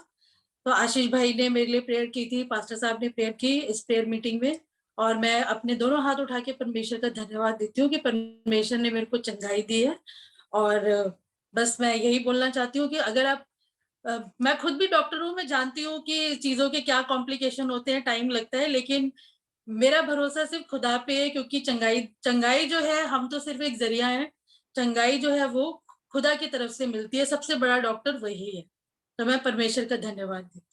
तो आशीष भाई ने मेरे लिए प्रेयर की थी, पास्टर साहब ने प्रेयर की इस प्रेयर मीटिंग में, और मैं अपने दोनों हाथ उठा के परमेश्वर का धन्यवाद देती हूँ कि परमेश्वर ने मेरे को चंगाई दी है। और बस मैं यही बोलना चाहती हूँ कि अगर आप मैं खुद भी डॉक्टर हूँ, मैं जानती हूँ कि चीजों के क्या कॉम्प्लिकेशन होते हैं, टाइम लगता है, लेकिन मेरा भरोसा सिर्फ खुदा पे है, क्योंकि चंगाई जो है, हम तो सिर्फ एक जरिया है, चंगाई जो है वो खुदा की तरफ से मिलती है, सबसे बड़ा डॉक्टर वही है। तो मैं परमेश्वर का धन्यवाद देती हूँ।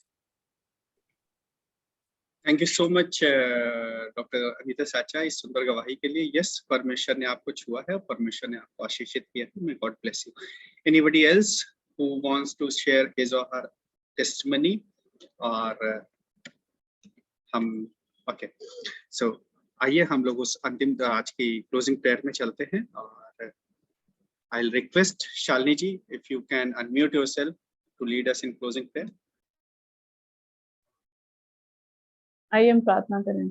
Thank you so much doctor Anita चाचा इस सुंदर गवाही के लिए। यस, परमेश्वर ने आपको छुआ है और परमेश्वर ने आपको आशीषित किया है। May God bless you. Anybody else who wants to share his or her testimony? और हम ओके, सो आइए हम लोग उस अंतिम आज की क्लोजिंग प्रेयर में चलते हैं। और I will request Shalini ji, if you can unmute yourself to lead us in closing prayer. आइए हम प्रार्थना करें।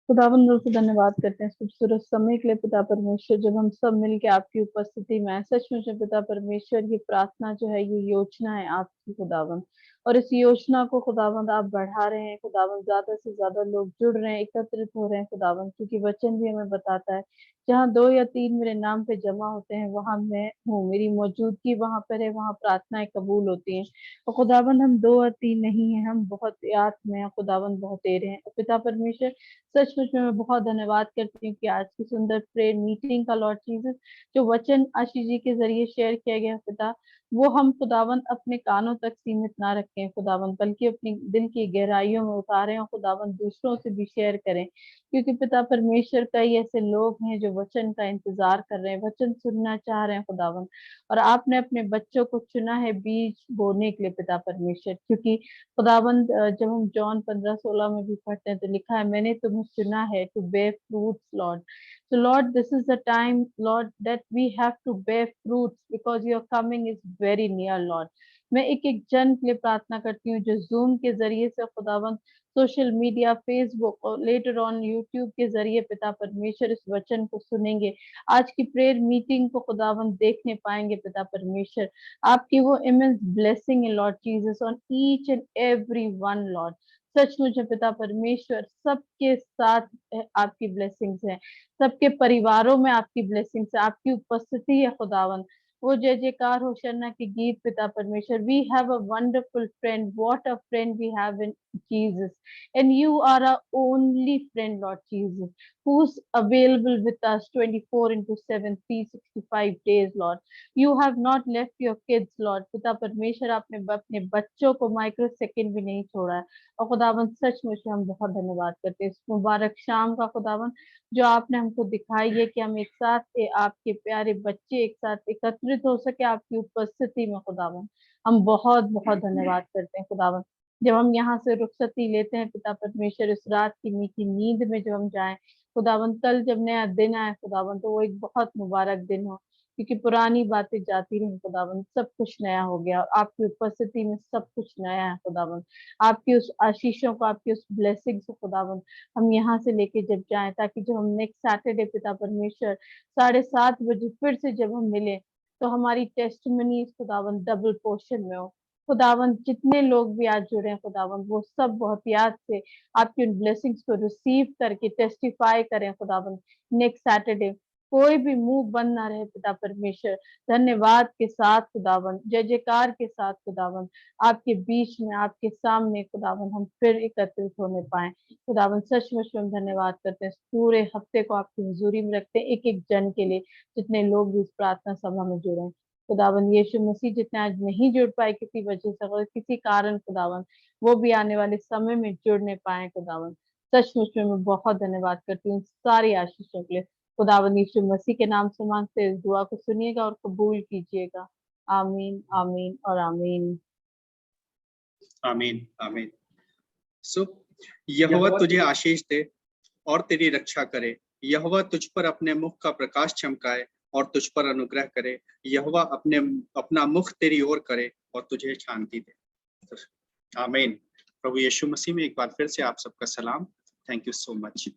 खुदावंद को धन्यवाद करते हैं खूबसूरत समय के लिए पिता परमेश्वर, जब हम सब मिलके आपकी उपस्थिति में है। सचमुच में पिता परमेश्वर, ये प्रार्थना जो है ये योजना है आपकी खुदावंद, और इस योजना को खुदावंद आप बढ़ा रहे हैं खुदावंद। ज्यादा से ज्यादा लोग जुड़ रहे हैं, एकत्रित हो रहे हैं खुदावंद, क्योंकि वचन भी हमें बताता है जहाँ 2 या 3 मेरे नाम पे जमा होते हैं वहां मैं हूँ, मेरी मौजूदगी वहां पर है, वहां प्रार्थनाएं कबूल होती हैं। और खुदावंद हम 2 और 3 नहीं है, हम बहुत याद में हैं खुदावंद, बहुत तेरे हैं पिता परमेश्वर। सचमुच में मैं बहुत धन्यवाद करती हूँ कि आज की सुंदर प्रेयर मीटिंग का लॉर्ड जीसस जो वचन आशीष जी के जरिए शेयर किया गया पिता, वो हम खुदावंद अपने कानों तक सीमित ना रखें खुदावंद, बल्कि अपनी दिल की गहराइयों में उतारें और खुदावंद दूसरों से भी शेयर करें। क्योंकि पिता परमेश्वर कई ऐसे लोग हैं जो वचन का इंतजार कर रहे हैं, वचन सुनना चाह रहे हैं खुदावंद, और आपने अपने बच्चों को चुना है बीज बोने के लिए पिता परमेश्वर। क्योंकि खुदावंद जब हम जॉन 15:16 में भी पढ़ते हैं तो लिखा है, मैंने तुम्हें चुना है to bear fruits Lord. So Lord, this is the time, Lord, that we have to bear fruits because your coming is very near, Lord. मैं एक एक जन के लिए प्रार्थना करती हूँ जो जूम के जरिए से खुदावंद, सोशल मीडिया, फेसबुक और लेटर ऑन यूट्यूब के जरिए पिता परमेश्वर इस वचन को सुनेंगे, आज की प्रेयर मीटिंग को खुदावंद देखने पाएंगे पिता परमेश्वर। आपकी वो इमेंस ब्लेसिंग है Lord Jesus on each and every one Lord. सचमुच में पिता परमेश्वर सबके साथ आपकी ब्लेसिंग्स है, सबके परिवारों में आपकी ब्लेसिंग्स है, आपकी उपस्थिति है खुदावंद। वो जय जयकार होशन्ना के गीत पिता परमेश्वर, we have a wonderful friend, what a friend we have in Jesus, and you are our only friend Lord Jesus, who's available with us 24/7 365 days Lord. You have not left your kids Lord. पिता परमेश्वर आपने अपने बच्चों को micro second भी नहीं छोड़ा है। और खुदावंद सचमुच में हम बहुत धन्यवाद करते हैं इस मुबारक शाम का खुदावंद, जो आपने हमको दिखाई है कि हम एक साथ आपके प्यारे बच्चे एक साथ एकत्रित हो सके आपकी उपस्थिति में खुदावंद। हम बहुत बहुत धन्यवाद करते हैं खुदावंद। जब हम यहाँ से रुखसती लेते हैं पिता परमेश्वर, इस रात की मीठी नींद में जब हम जाएं खुदावंद, कल जब नया दिन आए खुदावंद तो वो एक बहुत मुबारक दिन हो, क्योंकि पुरानी बातें जाती रही खुदावंद, सब कुछ नया हो गया और आपकी उपस्थिति में सब कुछ नया है खुदावंद। आपकी उस आशीषों को, आपकी उस ब्लेसिंग्स को खुदावंद हम यहाँ से लेके जब जाएं, ताकि जब हम नेक्स्ट सैटरडे पिता परमेश्वर 7:30 बजे फिर से जब हम मिले तो हमारी टेस्टिमनी खुदावंद डबल पोर्शन में हो खुदावंद। जितने लोग भी आज जुड़े हैं खुदावंद, वो सब बहुत याद से आपकी उन ब्लेसिंग्स को रिसीव करके टेस्टिफाई करें खुदावंद। नेक्स्ट सैटरडे कोई भी मुंह बंद ना रहे पिता परमेश्वर, धन्यवाद के साथ खुदावंद, जय जयकार के साथ खुदावंद, आपके बीच में आपके सामने खुदावंद हम फिर एकत्रित होने पाए खुदावंद। सचमुच में हम धन्यवाद करते हैं, पूरे हफ्ते को आपकी हुजूरी में रखते हैं एक एक जन के लिए, जितने लोग भी इस प्रार्थना सभा में जुड़े हैं खुदावंद। यीशु मसीह जितने आज नहीं जुड़ पाए किसी वजह से और किसी कारण खुदावंद, वो भी आने वाले समय में जुड़ने पाए खुदावंद। सचमुच में मैं बहुत धन्यवाद करती हूँ सारी आशीषों के लिए खुदावंद। यीशु मसीह के नाम से मांगते इस दुआ को सुनिएगा और कबूल कीजिएगा। आमीन आमीन और आमीन। आमीन आमीन। सो यहोवा तुझे आशीष दे और तेरी रक्षा करे, यहोवा तुझ पर अपने मुख का प्रकाश चमकाए और तुझ पर अनुग्रह करे, यहोवा अपना मुख तेरी ओर करे और तुझे शांति दे। आमीन। प्रभु यीशु मसीह में एक बार फिर से आप सबका सलाम। Thank you so much.